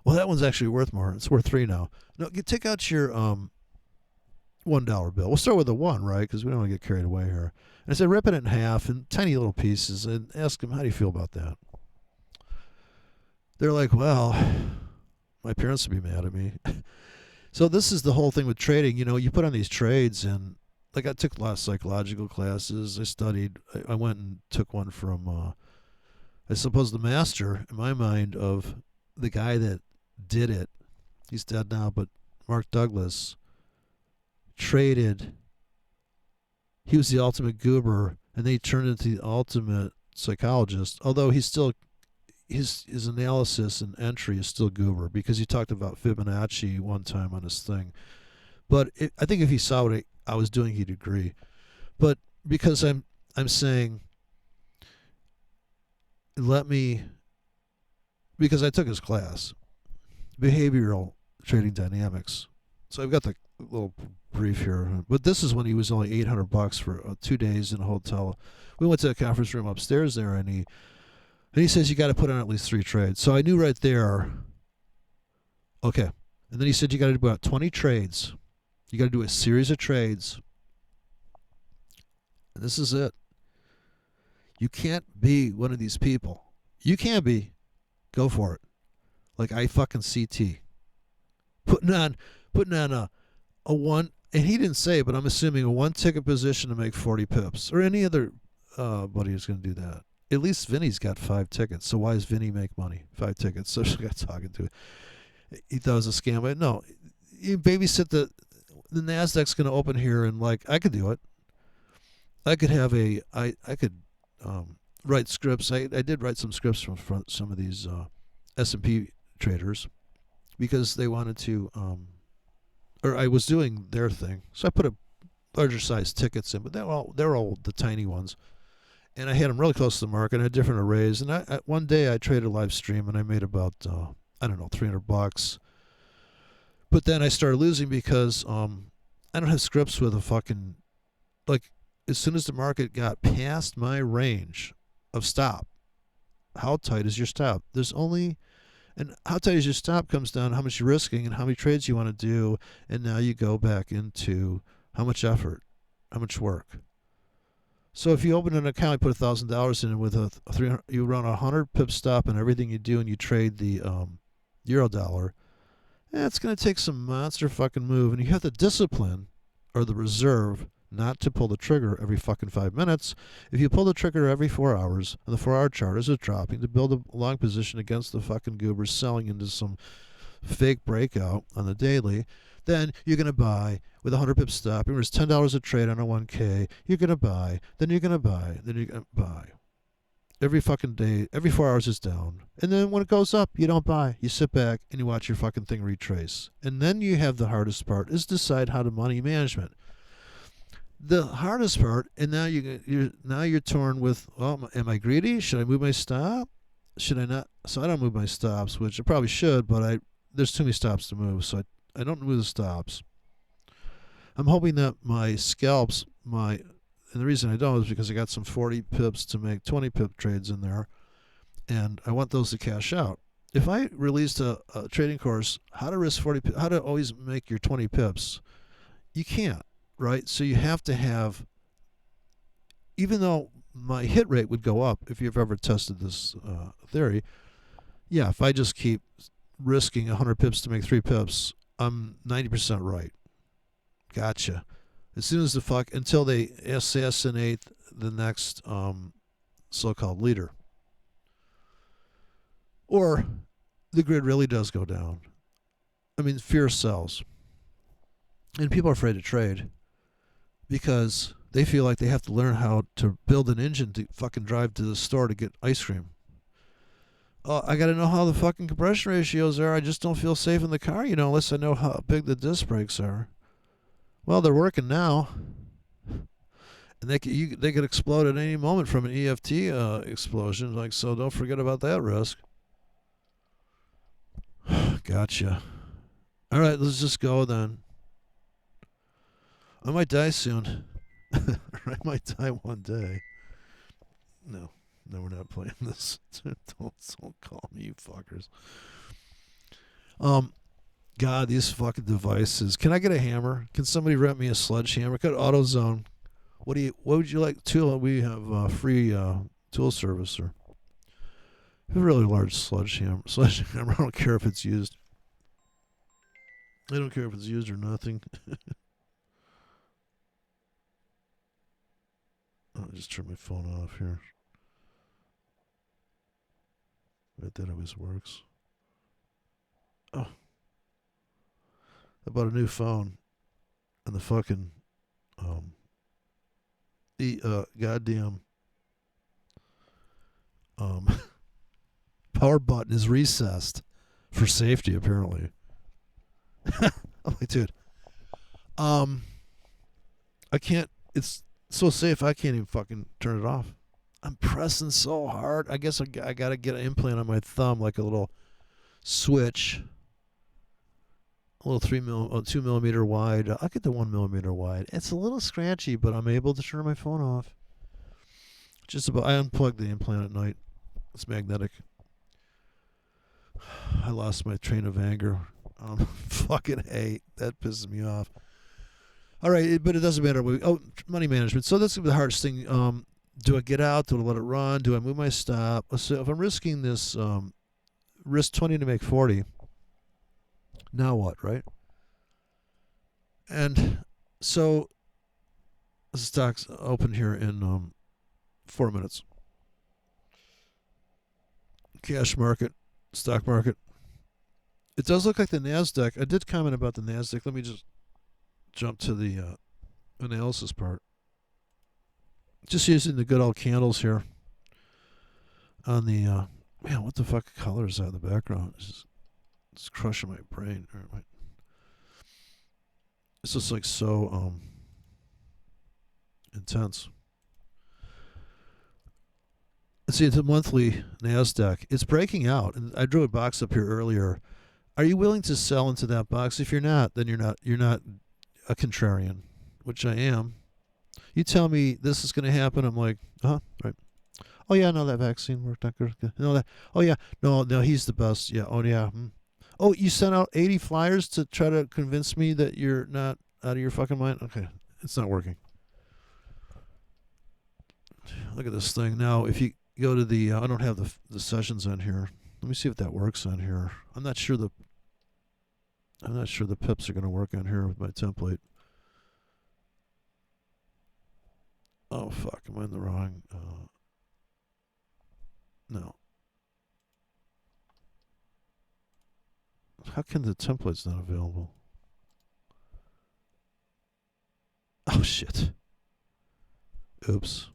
well, that one's actually worth more. It's worth $3 now. No, take out your $1 bill. We'll start with the one, right? Because we don't want to get carried away here. And I said, rip it in half in tiny little pieces and ask them, how do you feel about that? They're like, well, my parents would be mad at me. So this is the whole thing with trading. You put on these trades, and like I took a lot of psychological classes. I studied. I went and took one from, I suppose, the master, in my mind, of the guy that did it. He's dead now, but Mark Douglas traded. He was the ultimate goober, and they turned into the ultimate psychologist, although he's still, his analysis and entry is still goober, because he talked about Fibonacci one time on his thing. But I think if he saw what I was doing, he'd agree. But because I'm saying, because I took his class, behavioral trading dynamics. So I've got the little brief here, but this is when he was only $800 for 2 days in a hotel. We went to a conference room upstairs there, and he says you got to put on at least 3 trades. So I knew right there. Okay, and then he said you got to do about 20 trades. You got to do a series of trades, and this is it. You can't be one of these people. You can be. Go for it. Like I fucking CT. Putting on a one, and he didn't say, but I'm assuming a 1-ticket position to make 40 pips, or any other buddy who's going to do that. At least Vinny's got 5 tickets, so why does Vinny make money? 5 tickets. So she got talking to it. He thought it was a scam. But no, you babysit the NASDAQ's going to open here, and like I could do it. I could have I could write scripts. I did write some scripts from some of these S&P traders, because they wanted to, or I was doing their thing. So I put a larger size tickets in, but they're all the tiny ones. And I had them really close to the market. I had different arrays. And one day I traded a live stream, and I made about, $300. But then I started losing because I don't have scripts with a fucking, like, as soon as the market got past my range of stop, how tight is your stop? And how tight is your stop comes down to how much you're risking and how many trades you want to do. And now you go back into how much effort, how much work. So if you open an account, you put $1,000 in with you run a 100 pip stop and everything you do, and you trade the euro dollar, it's going to take some monster fucking move. And you have the discipline or the reserve not to pull the trigger every fucking 5 minutes. If you pull the trigger every 4 hours, and the 4-hour chart is dropping, to build a long position against the fucking goobers selling into some fake breakout on the daily, then you're going to buy with a 100 pip stop. Remember, it's $10 a trade on a 1K. You're going to buy, then you're going to buy, then you're going to buy. every fucking day, every 4 hours it's down. And then when it goes up, you don't buy. You sit back and you watch your fucking thing retrace. And then you have the hardest part is decide how to money management. The hardest part, and now you're torn with, well, am I greedy? Should I move my stop? Should I not? So I don't move my stops, which I probably should, but there's too many stops to move, so I don't move the stops. I'm hoping that my scalps, and the reason I don't is because I got some 40 pips to make 20 pip trades in there, and I want those to cash out. If I released a trading course, how to risk 40, how to always make your 20 pips, you can't, right? So you have to have, even though my hit rate would go up if you've ever tested this theory, yeah, if I just keep risking 100 pips to make 3 pips, I'm 90% right. Gotcha. As soon as until they assassinate the next so-called leader. Or the grid really does go down. I mean, fear sells. And people are afraid to trade because they feel like they have to learn how to build an engine to fucking drive to the store to get ice cream. Oh, I got to know how the fucking compression ratios are. I just don't feel safe in the car, unless I know how big the disc brakes are. Well, they're working now. And they could explode at any moment from an EFT explosion. So don't forget about that risk. Gotcha. All right, let's just go then. I might die soon. I might die one day. No, we're not playing this. don't call me, you fuckers. God, these fucking devices. Can I get a hammer? Can somebody rent me a sledgehammer? Got AutoZone. What would you like? Tool? We have free tool service, or a really large sledgehammer. I don't care if it's used. I don't care if it's used or nothing. I'll just turn my phone off here. Bet that always works. Oh. I bought a new phone. And the fucking goddamn power button is recessed for safety, apparently. I'm like, dude. I can't. It's so safe I can't even fucking turn it off. I'm pressing so hard. I guess I gotta get an implant on my thumb, like a little switch, a little 2 millimeter wide. I'll get the 1 millimeter wide. It's a little scratchy, but I'm able to turn my phone off. Just about. I unplugged the implant at night. It's magnetic. I lost my train of anger. Fucking hate. That pisses me off. All right, but it doesn't matter. Money management. So that's the hardest thing. Do I get out? Do I let it run? Do I move my stop? So if I'm risking this, risk 20 to make 40, now what, right? And so the stock's open here in 4 minutes. Cash market, stock market. It does look like the NASDAQ. I did comment about the NASDAQ. Let me just jump to the analysis part. Just using the good old candles here on the man, what the fuck color is that in the background? It's crushing my brain. It's just like so intense. See, it's a monthly NASDAQ. It's breaking out, and I drew a box up here earlier. Are you willing to sell into that box? If you're not, then you're not a contrarian, which I am. You tell me this is going to happen, I'm like, right. Oh yeah, no, that vaccine worked out good. No, that. Oh yeah, no, he's the best. Yeah. Oh yeah. Oh, you sent out 80 flyers to try to convince me that you're not out of your fucking mind. Okay, it's not working. Look at this thing now. If you go to the, I don't have the sessions on here. Let me see if that works on here. I'm not sure the pips are going to work on here with my template. Oh fuck, am I in the wrong? No. How can the template's not available? Oh shit. Oops.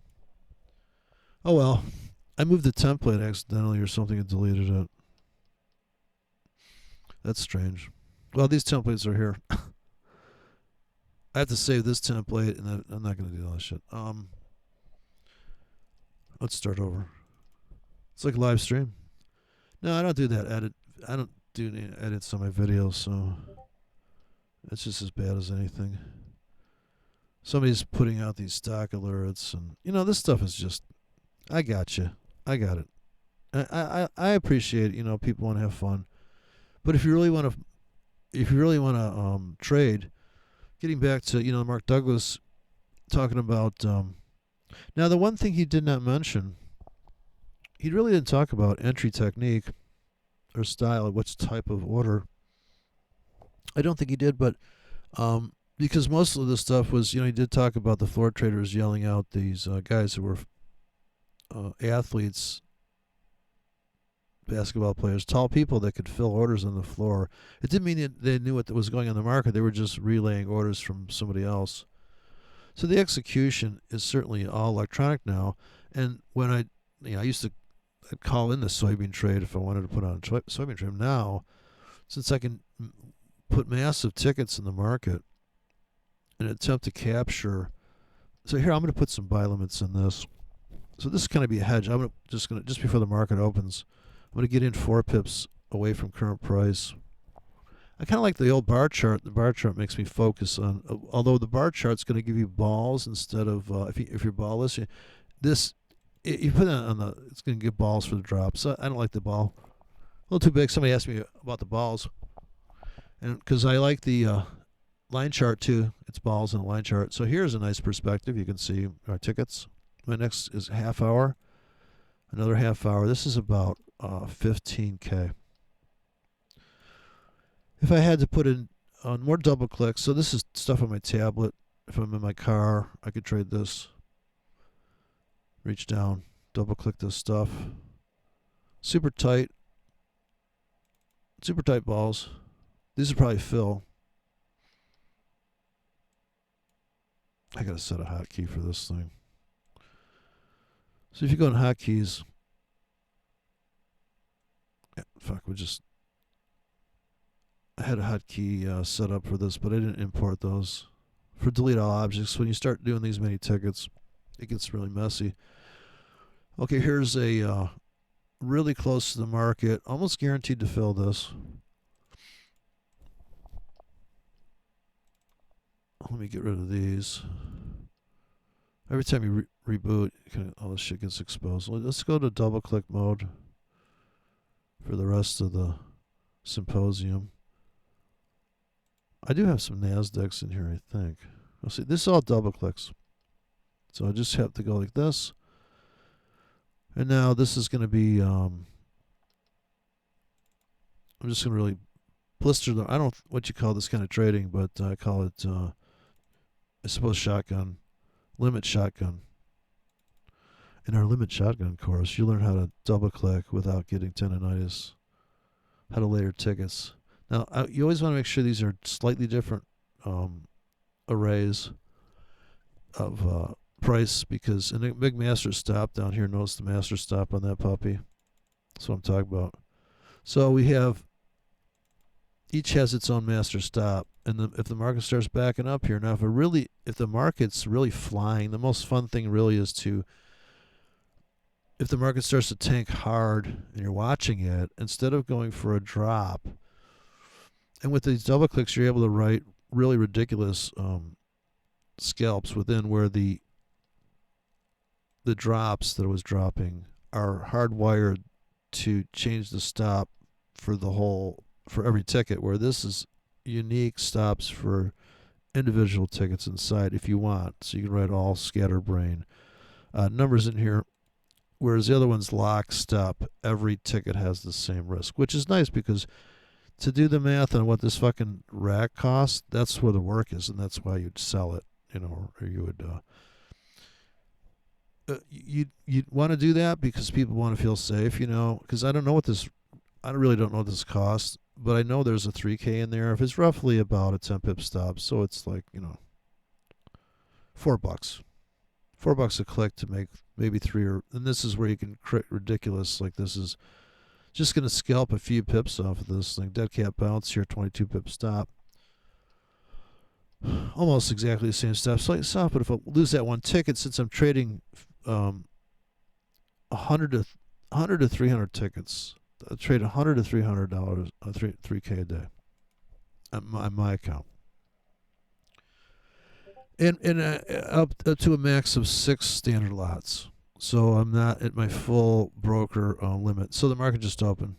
Oh well. I moved the template accidentally or something and deleted it. That's strange. Well, these templates are here. I have to save this template, and I'm not going to do all that shit. Let's start over. It's like a live stream. No, I don't do that edit. I don't do any edits on my videos, so it's just as bad as anything. Somebody's putting out these stock alerts, and this stuff is just. I got you. I got it. I appreciate people want to have fun, but if you really want to trade, getting back to Mark Douglas talking about now the one thing he did not mention, he really didn't talk about entry technique or style, which type of order. I don't think he did, but because most of the stuff was he did talk about the floor traders yelling out these guys who were athletes, basketball players, tall people that could fill orders on the floor. It didn't mean that they knew what was going on in the market. They were just relaying orders from somebody else. So the execution is certainly all electronic now. And when I used to call in the soybean trade if I wanted to put on a soybean trade. Now, since I can put massive tickets in the market and attempt to capture. So here I'm going to put some buy limits in this. So this is going to be a hedge. Just before the market opens, I'm going to get in 4 pips away from current price. I kind of like the old bar chart. The bar chart makes me focus on, although the bar chart's going to give you balls instead of if you're ballless. You put it on it's going to give balls for the drop. So I don't like the ball. A little too big. Somebody asked me about the balls, and because I like the line chart too. It's balls in a line chart. So here's a nice perspective. You can see our tickets. My next is half hour. Another half hour. This is about 15K. If I had to put in on more double clicks, so this is stuff on my tablet. If I'm in my car, I could trade this. Reach down, double click this stuff. Super tight balls. These are probably fill. I gotta set a hotkey for this thing. So if you go in hotkeys, I had a hotkey set up for this, but I didn't import those. For delete all objects, when you start doing these many tickets, it gets really messy. Okay, here's a really close to the market, almost guaranteed to fill this. Let me get rid of these. Every time you reboot, all this shit gets exposed. Let's go to double click mode for the rest of the symposium. I do have some NASDAQs in here, I think. See, this is all double clicks. So I just have to go like this. And now this is going to be, I'm just going to really blister them. I don't know what you call this kind of trading, but I call it, I suppose, shotgun, limit shotgun. In our limit shotgun course, you learn how to double click without getting tendonitis, how to layer tickets. Now, you always want to make sure these are slightly different arrays of price, because in a big master stop down here, notice the master stop on that puppy. That's what I'm talking about. So we have, each has its own master stop, and if the market starts backing up here, now if the market's really flying, the most fun thing really is if the market starts to tank hard and you're watching it, instead of going for a drop, and with these double clicks, you're able to write really ridiculous scalps within where the drops that it was dropping are hardwired to change the stop for every ticket, where this is unique stops for individual tickets inside if you want. So you can write all scatterbrain numbers in here, whereas the other one's lockstep. Every ticket has the same risk, which is nice, because to do the math on what this fucking rack costs, that's where the work is, and that's why you'd sell it, or you would you'd want to do that because people want to feel safe, because I really don't know what this costs, but I know there's a 3K in there. If it's roughly about a 10 pip stop, so it's like, $4. $4 a click to make maybe three, or and this is where you can create ridiculous, like this is just going to scalp a few pips off of this thing. Dead cat bounce here, 22 pip stop. Almost exactly the same stop, slightly soft, but if I lose that one ticket, since I'm trading 100 to 300 tickets, I trade $100 to $300, 3K a day on my account. And up to a max of 6 standard lots. So I'm not at my full broker limit. So the market just opened.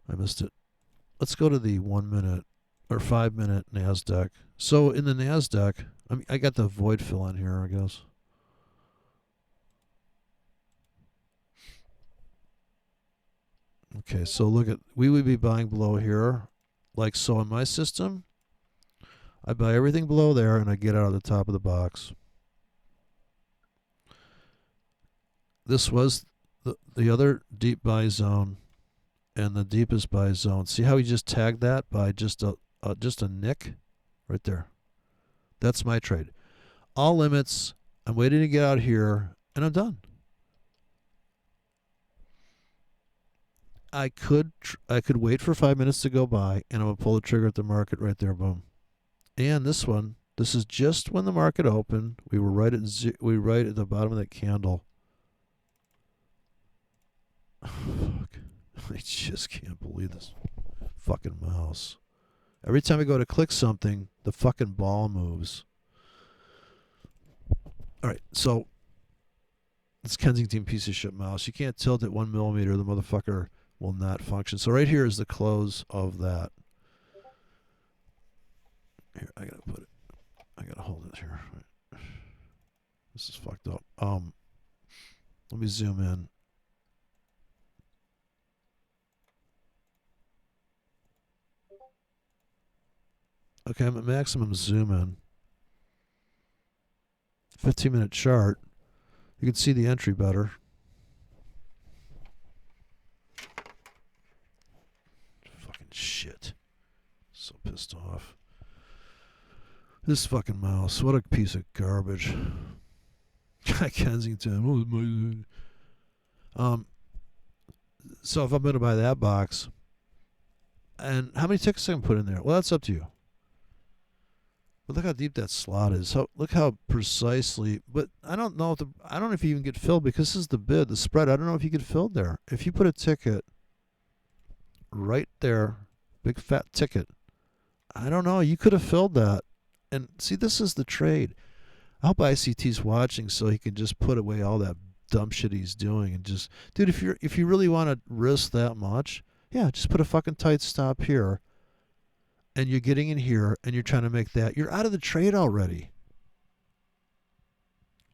I missed it. Let's go to the 1 minute or 5 minute NASDAQ. So in the NASDAQ, I got the void fill on here, I guess. Okay, so look at, we would be buying below here, like so in my system. I buy everything below there and I get out of the top of the box. This was the other deep buy zone and the deepest buy zone. See how he just tagged that by just a nick right there? That's my trade. All limits. I'm waiting to get out here and I'm done. I could wait for 5 minutes to go by and I'm going to pull the trigger at the market right there, boom. And this one, this is just when the market opened. We were right at the bottom of that candle. Fuck. I just can't believe this fucking mouse. Every time I go to click something, the fucking ball moves. All right, so this Kensington piece of shit mouse. You can't tilt it 1 millimeter. The motherfucker will not function. So right here is the close of that. Here, I gotta put it. I gotta hold it here. This is fucked up. Let me zoom in. Okay, I'm at maximum zoom in. 15-minute chart. You can see the entry better. Fucking shit. So pissed off. This fucking mouse. What a piece of garbage. Kensington. So if I'm going to buy that box, and how many tickets I can put in there? Well, that's up to you. But look how deep that slot is. Look how precisely. But I don't know if you even get filled because this is the bid, the spread. I don't know if you get filled there. If you put a ticket right there, big fat ticket, I don't know. You could have filled that. And see, this is the trade. I hope ICT's watching so he can just put away all that dumb shit he's doing and just, dude, if you really want to risk that much, yeah, just put a fucking tight stop here. And you're getting in here and you're trying to make that, you're out of the trade already.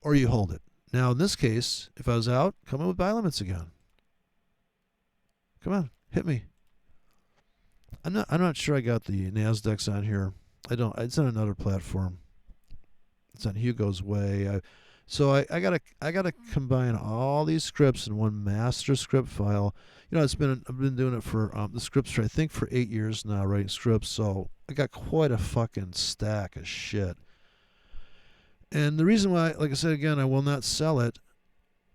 Or you hold it. Now, in this case, if I was out, come in with buy limits again. Come on, hit me. I'm not sure I got the NASDAQs on here. I don't. It's on another platform. It's on Hugo's Way. So I gotta combine all these scripts in one master script file. You know, I've been doing it for the scripts for I think for 8 years now, writing scripts. So I got quite a fucking stack of shit. And the reason why, like I said again, I will not sell it.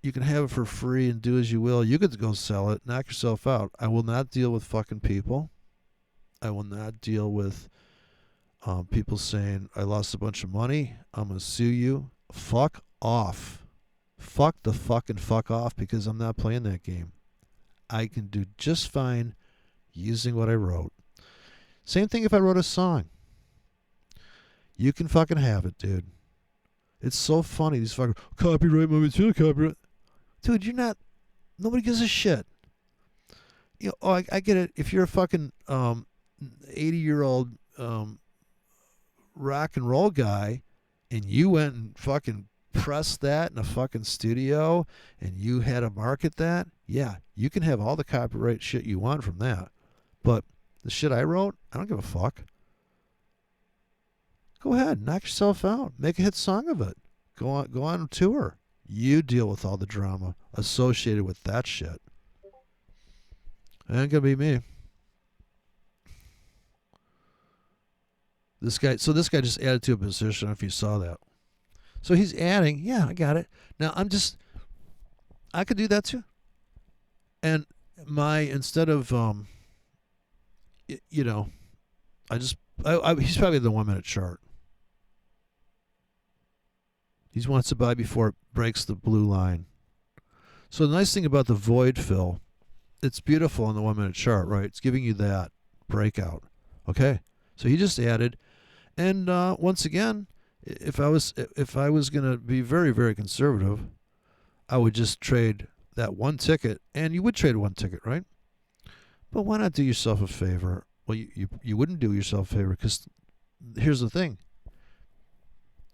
You can have it for free and do as you will. You could go sell it, knock yourself out. I will not deal with fucking people. I will not deal with people saying I lost a bunch of money. I'm gonna sue you. Fuck off. Fuck the fucking fuck off because I'm not playing that game. I can do just fine using what I wrote. Same thing if I wrote a song. You can fucking have it, dude. It's so funny. These fucking copyright material, copyright. Dude, you're not. Nobody gives a shit. You know, I get it. If you're a fucking 80-year-old rock and roll guy, and you went and fucking pressed that in a fucking studio, and you had to market that, yeah, you can have all the copyright shit you want from that. But the shit I wrote, I don't give a fuck. Go ahead, knock yourself out. Make a hit song of it. Go on tour. You deal with all the drama associated with that shit. It ain't gonna be me. This guy just added to a position. If you saw that, So he's adding. Yeah, I got it. Now I could do that too. And instead of you know, he's probably the 1 minute chart. He wants to buy before it breaks the blue line. So the nice thing about the void fill, it's beautiful on the 1 minute chart, right? It's giving you that breakout. Okay, so he just added, and once again, if I was gonna be very, very conservative, I would just trade that one ticket, and you would trade one ticket, right? But why not do yourself a favor? Well, you wouldn't do yourself a favor because here's the thing.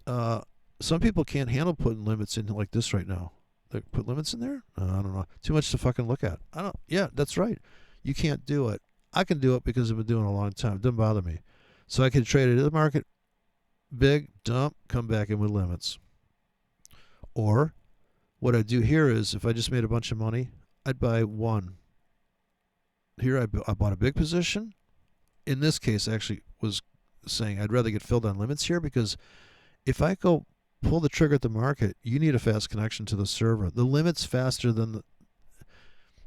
Some people can't handle putting limits in like this right now. They put limits in there? I don't know. Too much to fucking look at. Yeah, that's right. You can't do it. I can do it because I've been doing it a long time. It doesn't bother me. So I can trade it in the market, big, dump, come back in with limits. Or what I do here is if I just made a bunch of money, I'd buy one. Here I bought a big position. In this case, I actually was saying I'd rather get filled on limits here because if I go pull the trigger at the market, you need a fast connection to the server. The limit's faster than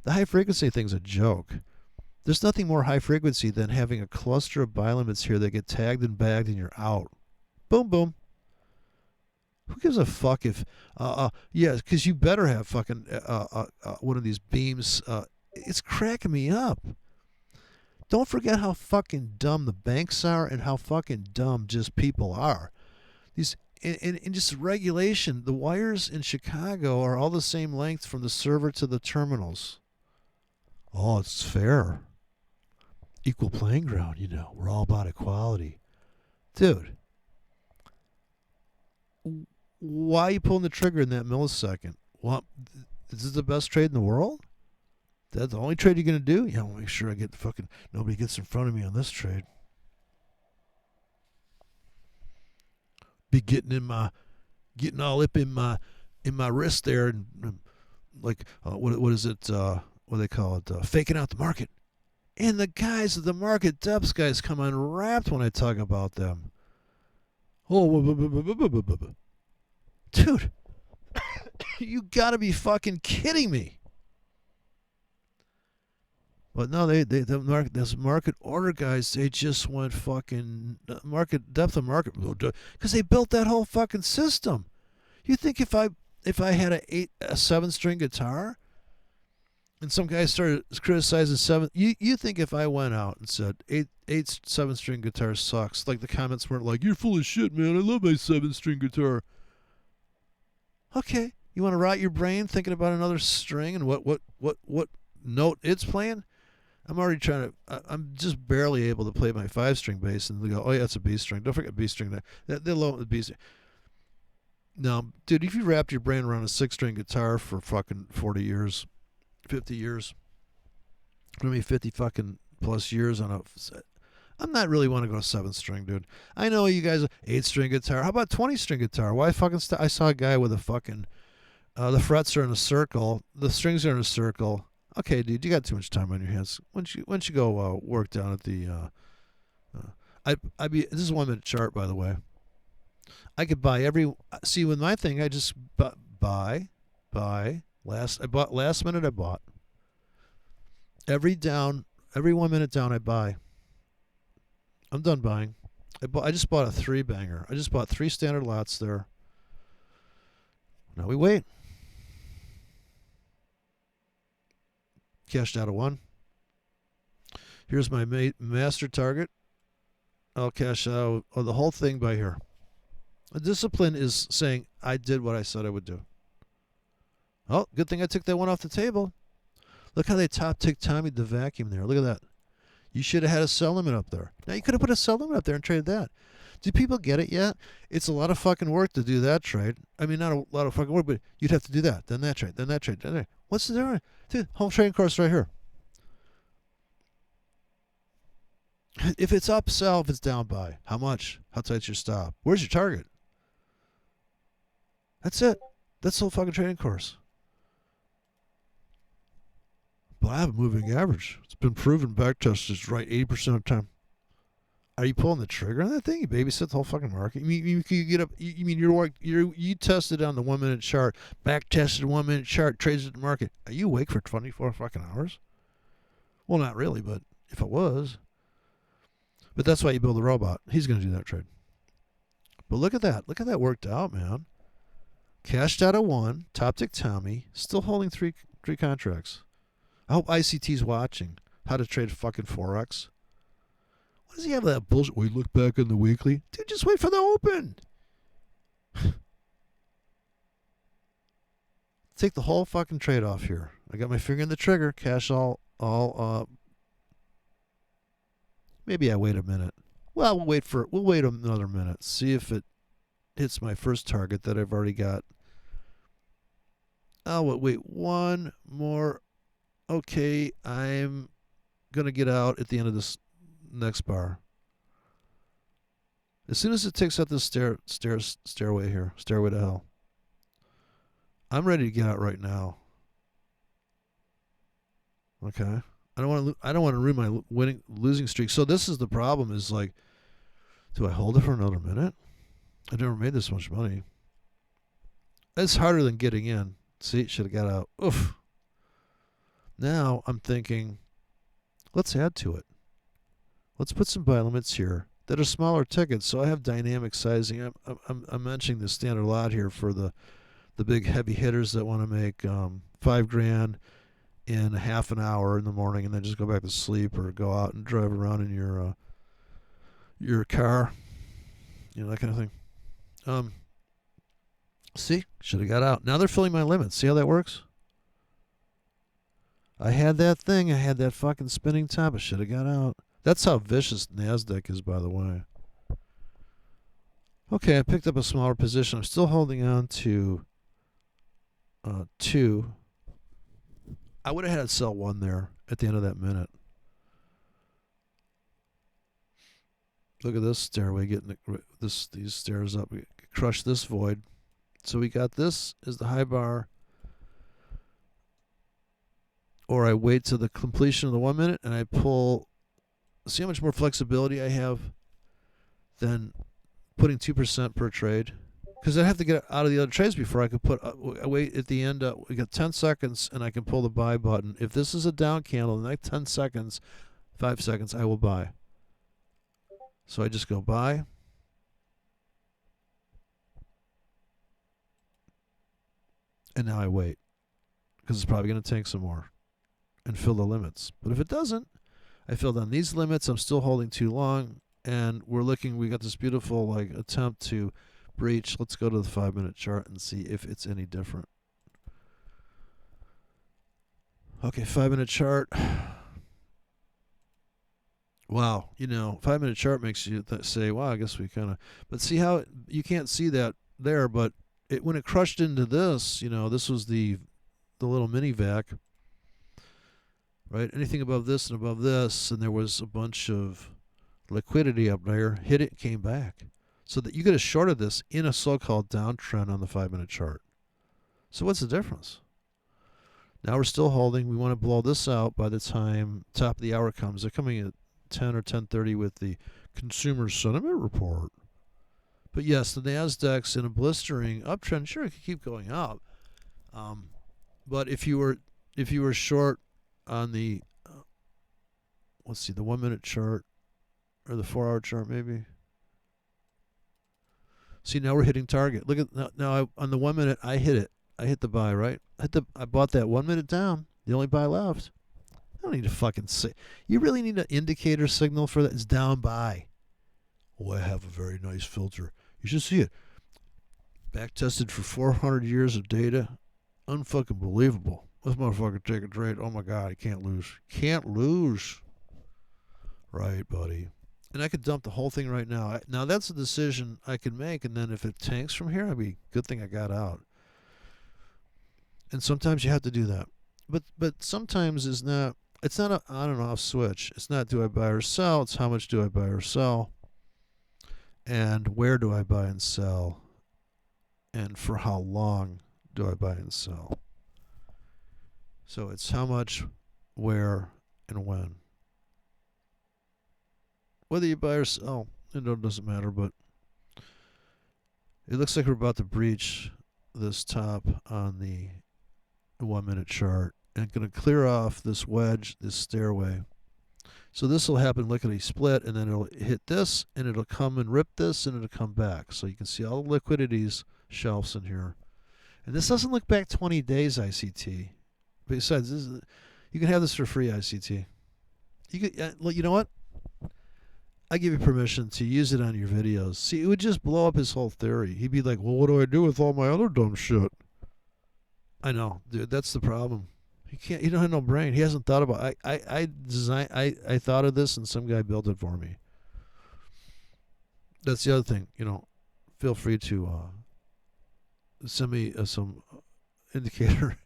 the high frequency thing's a joke. There's nothing more high frequency than having a cluster of buy limits here that get tagged and bagged and you're out. Boom, boom. Who gives a fuck if, yeah, because you better have fucking one of these beams. It's cracking me up. Don't forget how fucking dumb the banks are and how fucking dumb just people are. These in just regulation, the wires in Chicago are all the same length from the server to the terminals. Oh, it's fair. Equal playing ground, you know. We're all about equality. Dude, why are you pulling the trigger in that millisecond? What? Is this the best trade in the world? That's the only trade you're going to do? Yeah, I'll make sure I get fucking nobody gets in front of me on this trade. Be getting all up in my wrist there and like what is it? What do they call it? Faking out the market. And the guys, the market depths guys, come unwrapped when I talk about them. Oh, dude, you gotta be fucking kidding me. But no, those market order guys, they just went fucking market depth of market because they built that whole fucking system. You think if I had a 7-string guitar, and some guy started criticizing 7, you think if I went out and said 7-string guitar sucks, like the comments weren't like, you're full of shit, man, I love my 7-string guitar. Okay, you want to rot your brain thinking about another string and what note it's playing? I'm already I'm just barely able to play my 5-string bass, and they go, oh yeah, it's a B string. Don't forget B string. They're low with B string. No, dude, if you wrapped your brain around a 6-string guitar for fucking 40 years, 50 years, 50 fucking plus years on I'm not really want to go 7-string, dude. I know you guys, 8-string guitar. How about 20-string guitar? Why fucking I saw a guy with a fucking, the frets are in a circle, the strings are in a circle. Okay, dude, you got too much time on your hands. Once you go work down at the, this is a 1 minute chart, by the way. I could buy see with my thing, I just buy, I bought last minute. I bought every 1 minute down. I buy. I'm done buying. I just bought a 3-banger. I just bought 3 standard lots there. Now we wait. Cashed out of 1. Here's my master target. I'll cash out the whole thing by here. A discipline is saying I did what I said I would do. Oh, good thing I took that one off the table. Look how they top-ticked Tommy the vacuum there. Look at that. You should have had a sell limit up there. Now you could have put a sell limit up there and traded that. Do people get it yet? It's a lot of fucking work to do that trade. I mean, not a lot of fucking work, but you'd have to do that, then that trade, then that trade, then that. What's the difference? Dude, whole trading course right here. If it's up, sell. If it's down, buy. How much? How tight's your stop? Where's your target? That's it. That's the whole fucking trading course. But I have a moving average. It's been proven back tested right 80% of the time. Are you pulling the trigger on that thing? You babysit the whole fucking market. You get up. You mean you tested on the 1 minute chart, back tested 1 minute chart, trades at the market. Are you awake for 24 fucking hours? Well, not really, but if it was, but that's why you build a robot. He's going to do that trade. But look at that. Look how that worked out, man. Cashed out of one. Top tick Tommy still holding three contracts. I hope ICT's watching how to trade fucking Forex. Why does he have that bullshit? We look back on the weekly. Dude, just wait for the open. Take the whole fucking trade off here. I got my finger in the trigger. Cash all. Maybe I wait a minute. Well, we'll wait another minute. See if it hits my first target that I've already got. Oh, wait one more. Okay, I'm gonna get out at the end of this next bar. As soon as it takes out this stairway here, stairway to hell, I'm ready to get out right now. Okay, I don't want to ruin my losing streak. So this is the problem: is like, do I hold it for another minute? I never made this much money. It's harder than getting in. See, should have got out. Oof. Now I'm thinking, let's add to it. Let's put some buy limits here that are smaller tickets. So I have dynamic sizing. I'm mentioning the standard lot here for the big heavy hitters that want to make $5,000 in half an hour in the morning and then just go back to sleep or go out and drive around in your car, that kind of thing. See, should have got out. Now they're filling my limits. See how that works? I had that thing. I had that fucking spinning top. I should have got out. That's how vicious NASDAQ is, by the way. Okay, I picked up a smaller position. I'm still holding on to 2. I would have had to sell 1 there at the end of that minute. Look at this stairway getting these stairs up. We crush this void. So we got this as the high bar. Or I wait till the completion of the 1 minute and I pull. See how much more flexibility I have than putting 2% per trade? Because I'd have to get out of the other trades before I could put. I wait at the end. We got 10 seconds and I can pull the buy button. If this is a down candle, the next 10 seconds, 5 seconds, I will buy. So I just go buy. And now I wait. Because it's probably going to tank some more. And fill the limits. But if it doesn't, I filled on these limits. I'm still holding too long. And we got this beautiful attempt to breach. Let's go to the 5-minute chart and see if it's any different. Okay, 5-minute chart. Wow, 5-minute chart makes you say, wow, I guess we kind of. But see how you can't see that there, but when it crushed into this, this was the little mini vac. Right? Anything above this and above this, and there was a bunch of liquidity up there, hit it, came back. So that you could have shorted this in a so-called downtrend on the 5-minute chart. So what's the difference? Now we're still holding. We want to blow this out by the time top of the hour comes. They're coming at 10 or 10:30 with the consumer sentiment report. But yes, the NASDAQ's in a blistering uptrend. Sure, it could keep going up. But if you were short on the let's see, the 1-minute chart or the 4-hour chart maybe. See, now we're hitting target. Look at now on the 1 minute I hit it. I hit the buy, right? I bought that 1 minute down. The only buy left. I don't need to fucking say. You really need an indicator signal for that. It's down buy. Oh, I have a very nice filter. You should see it. Back tested for 400 years of data. Unfucking believable. This motherfucker take a trade. Oh my God, I can't lose. Can't lose. Right, buddy. And I could dump the whole thing right now. Now that's a decision I can make, and then if it tanks from here, it'd be good thing I got out. And sometimes you have to do that. But sometimes it's not an on and off switch. It's not do I buy or sell, it's how much do I buy or sell. And where do I buy and sell? And for how long do I buy and sell? So it's how much, where, and when. Whether you buy or sell, it doesn't matter, but it looks like we're about to breach this top on the 1 minute chart and going to clear off this wedge, this stairway. So this will happen lickety split, and then it'll hit this, and it'll come and rip this, and it'll come back. So you can see all the liquidities shelves in here. And this doesn't look back 20 days, ICT. Besides, you can have this for free, ICT. You know what? I give you permission to use it on your videos. See, it would just blow up his whole theory. He'd be like, well, what do I do with all my other dumb shit? I know, dude, that's the problem. He don't have no brain. He hasn't thought about it. I thought of this and some guy built it for me. That's the other thing, feel free to send me some indicator.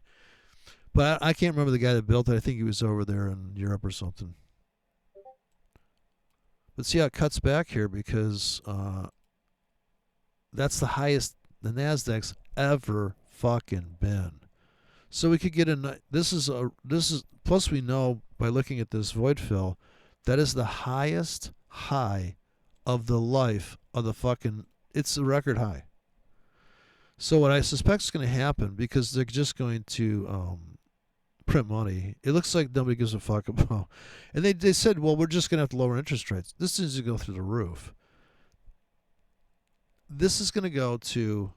But I can't remember the guy that built it. I think he was over there in Europe or something. But see how it cuts back here, because that's the highest the Nasdaq's ever fucking been. So we could get this is plus we know by looking at this void fill that is the highest high of the life of the fucking, it's a record high. So what I suspect is going to happen, because they're just going to print money. It looks like nobody gives a fuck about. And they said, well, we're just going to have to lower interest rates. This is to go through the roof. This is going to go to,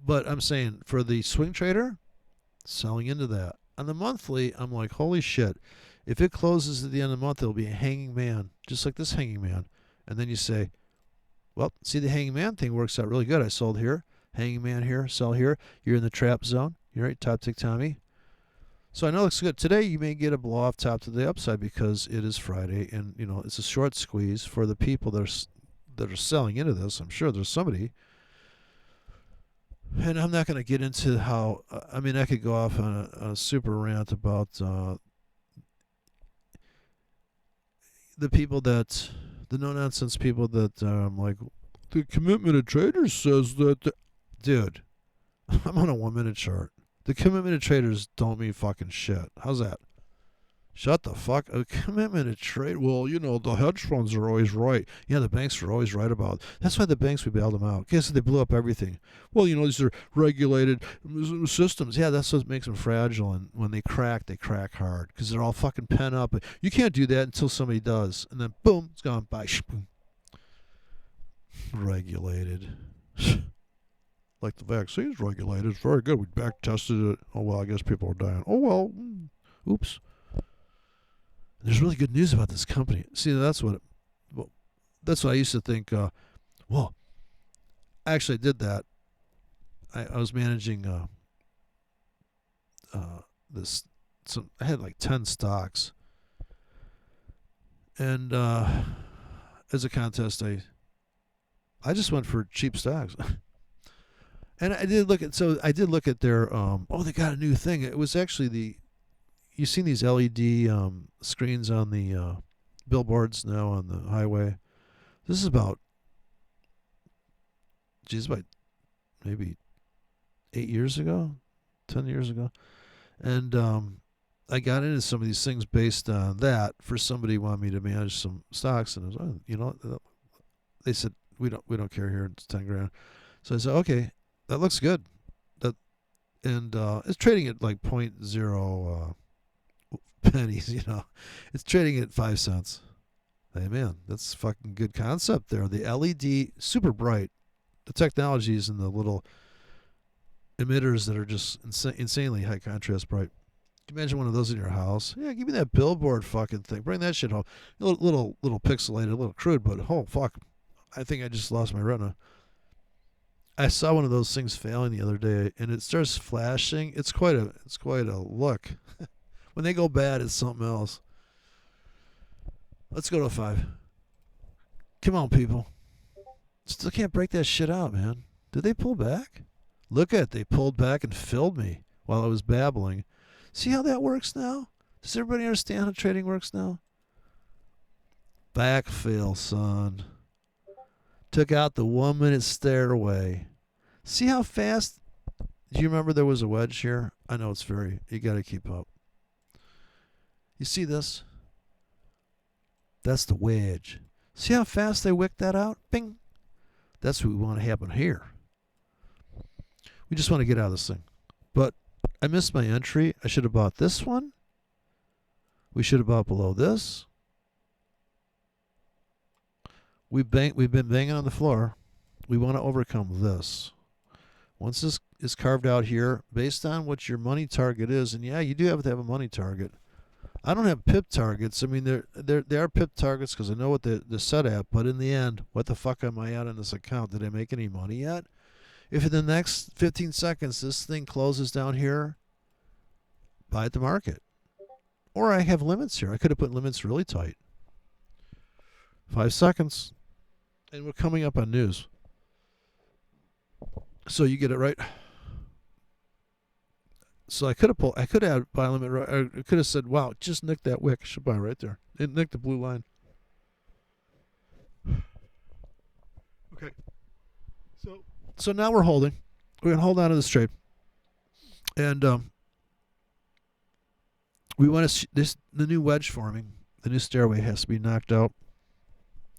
but I'm saying for the swing trader, selling into that. On the monthly, I'm like, holy shit. If it closes at the end of the month, it'll be a hanging man, just like this hanging man. And then you say, well, see, the hanging man thing works out really good. I sold here, hanging man here, sell here. You're in the trap zone. You're right, top tick Tommy. So I know it looks good. Today you may get a blow off top to the upside because it is Friday, and it's a short squeeze for the people that are selling into this. I'm sure there's somebody. And I'm not going to get into how, I could go off on a super rant about the people the no-nonsense people that like, the commitment of traders says that, dude, I'm on a 1 minute chart. The commitment of traders don't mean fucking shit. How's that? Shut the fuck up. Commitment to trade. Well, the hedge funds are always right. Yeah, the banks are always right about it. That's why the banks, we bailed them out. Guess they blew up everything. Well, these are regulated systems. Yeah, that's what makes them fragile. And when they crack hard because they're all fucking pent up. You can't do that until somebody does. And then, boom, it's gone. Bye. Regulated. Like the vaccine's regulated. It's very good. We back tested it. Oh, well, I guess people are dying. Oh, well, oops. There's really good news about this company. See, that's what I used to think. Well, I actually did that. I was managing this. I had like 10 stocks, and as a contest, I just went for cheap stocks. And I did look at their they got a new thing. It was actually you've seen these LED screens on the billboards now on the highway. This is about maybe 8 years ago, 10 years ago. And I got into some of these things based on that for somebody who wanted me to manage some stocks. And it was, they said, we don't care here, it's 10 grand. So I said, okay, that looks good. It's trading at like 0.0 pennies, It's trading at 5 cents. Hey, man, that's a fucking good concept there. The LED, super bright. The technology is in the little emitters that are just insanely high contrast bright. Can you imagine one of those in your house? Yeah, give me that billboard fucking thing. Bring that shit home. A little pixelated, a little crude, but oh, fuck. I think I just lost my retina. I saw one of those things failing the other day, and it starts flashing. It's quite a look. When they go bad, it's something else. Let's go to 5. Come on, people. Still can't break that shit out, man. Did they pull back? Look at it. They pulled back and filled me while I was babbling. See how that works now? Does everybody understand how trading works now? Backfill, son. Took out the 1 minute stairway. See how fast? Do you remember there was a wedge here? I know you got to keep up. You see this? That's the wedge. See how fast they wick that out? Bing. That's what we want to happen here. We just want to get out of this thing. But I missed my entry. I should have bought this one. We should have bought below this. We've been banging on the floor. We want to overcome this. Once this is carved out here, based on what your money target is, and yeah, you do have to have a money target. I don't have pip targets. I mean, they are pip targets because I know what they're set at. But in the end, what the fuck am I at on this account? Did I make any money yet? If in the next 15 seconds this thing closes down here, buy at the market. Or I have limits here. I could have put limits really tight. 5 seconds. And we're coming up on news. So you get it right. So I could have buy limit. I could have said, "Wow, just nick that wick. I should buy right there. It nicked the blue line." Okay. So now we're holding. We're gonna hold on to this trade, and we want to the new wedge forming. The new stairway has to be knocked out.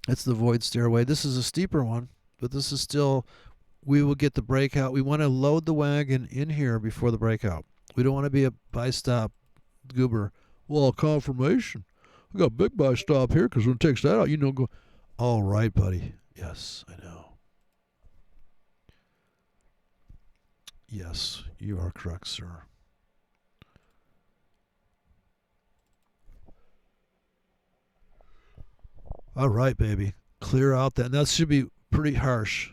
That's the void stairway. This is a steeper one, but this is still. We will get the breakout. We want to load the wagon in here before the breakout. We don't want to be a buy stop goober. Well, confirmation. I got a big buy stop here because when it takes that out, go. All right, buddy. Yes, I know. Yes, you are correct, sir. All right, baby. Clear out that. And that should be pretty harsh.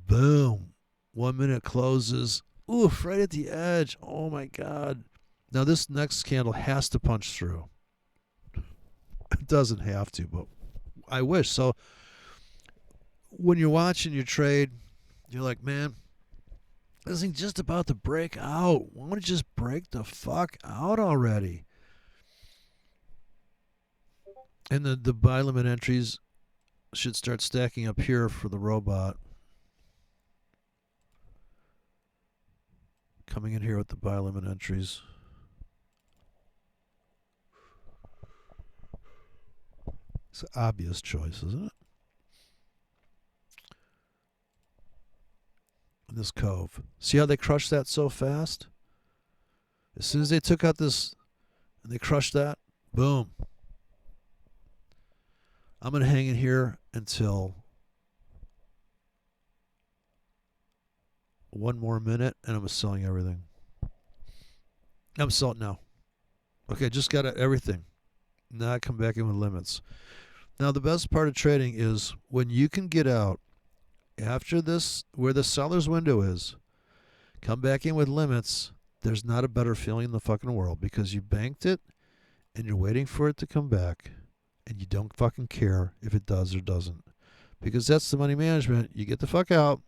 Boom. 1 minute closes. Oof, right at the edge. Oh my God. Now this next candle has to punch through. It doesn't have to, but I wish. So when you're watching your trade, you're like, man, this thing's just about to break out. Why don't it just break the fuck out already? And the buy limit entries should start stacking up here for the robot. Coming in here with the buy limit entries. It's an obvious choice, isn't it? In this cove. See how they crushed that so fast? As soon as they took out this and they crushed that, boom. I'm going to hang in here until 1 more minute, and I'm selling everything. I'm selling now. Okay, just got everything. Now I come back in with limits. Now the best part of trading is when you can get out after this, where the seller's window is, come back in with limits. There's not a better feeling in the fucking world because you banked it and you're waiting for it to come back and you don't fucking care if it does or doesn't because that's the money management. You get the fuck out.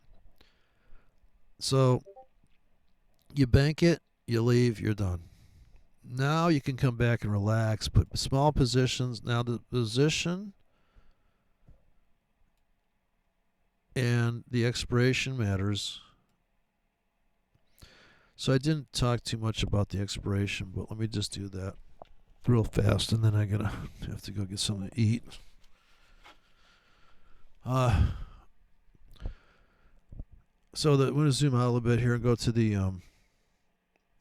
So you bank it, you leave, you're done. Now you can come back and relax, put small positions. Now the position and the expiration matters. So I didn't talk too much about the expiration, but let me just do that real fast, and then I'm going to have to go get something to eat. So I'm going to zoom out a little bit here and go to the,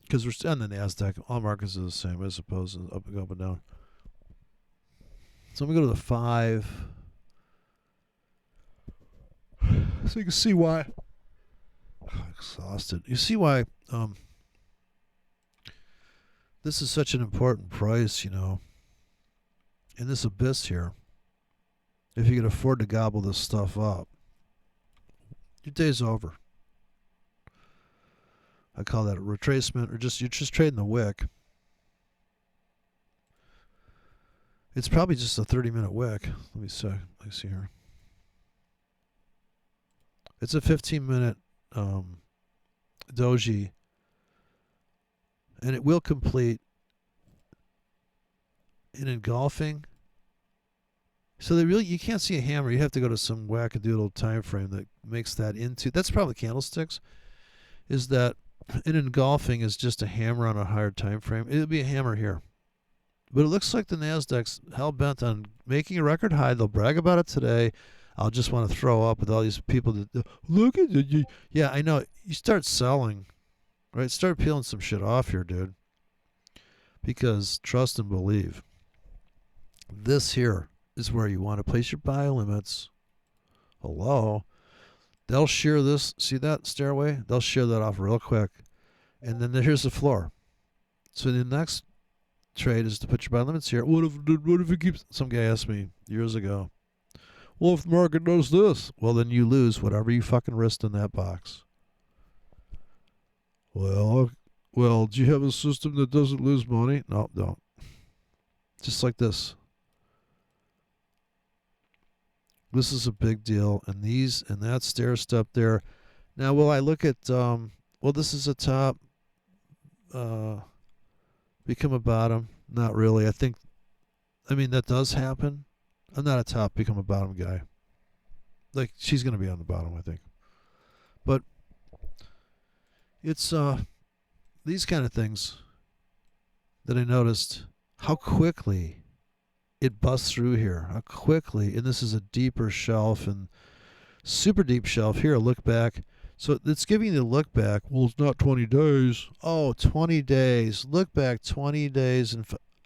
because we're on the NASDAQ. All markets are the same, I suppose, up and down. So I'm going to go to the 5. So you can see why. I'm exhausted. You see why this is such an important price, in this abyss here. If you can afford to gobble this stuff up, your day's over. I call that a retracement, or you're just trading the wick. It's probably just a 30-minute wick. Let me see here. It's a 15-minute doji, and it will complete in engulfing. So you can't see a hammer. You have to go to some wackadoodle time frame that makes that into. That's probably candlesticks. Is that an engulfing is just a hammer on a higher time frame? It would be a hammer here, But it looks like the Nasdaq's hell bent on making a record high. They'll brag about it today. I'll just want to throw up with all these people that look at it. Yeah, I know. You start selling, right? Start peeling some shit off here, dude. Because trust and believe. This here is where you want to place your buy limits. Hello. They'll shear this. See that stairway? They'll shear that off real quick. And then here's the floor. So the next trade is to put your buy limits here. What if it keeps... Some guy asked me years ago, well, if the market does this, well, then you lose whatever you fucking risked in that box. Well, do you have a system that doesn't lose money? No, don't. Just like this. This is a big deal. And that stair step there. Now, will I look at, well, this is a top, become a bottom? Not really. That does happen. I'm not a top, become a bottom guy. Like, she's going to be on the bottom, I think. But it's these kind of things that I noticed, how quickly it busts through here. How quickly, and this is a deeper shelf and super deep shelf. Here, look back. So it's giving you the look back. Well, it's not 20 days. Oh, 20 days. Look back 20 days.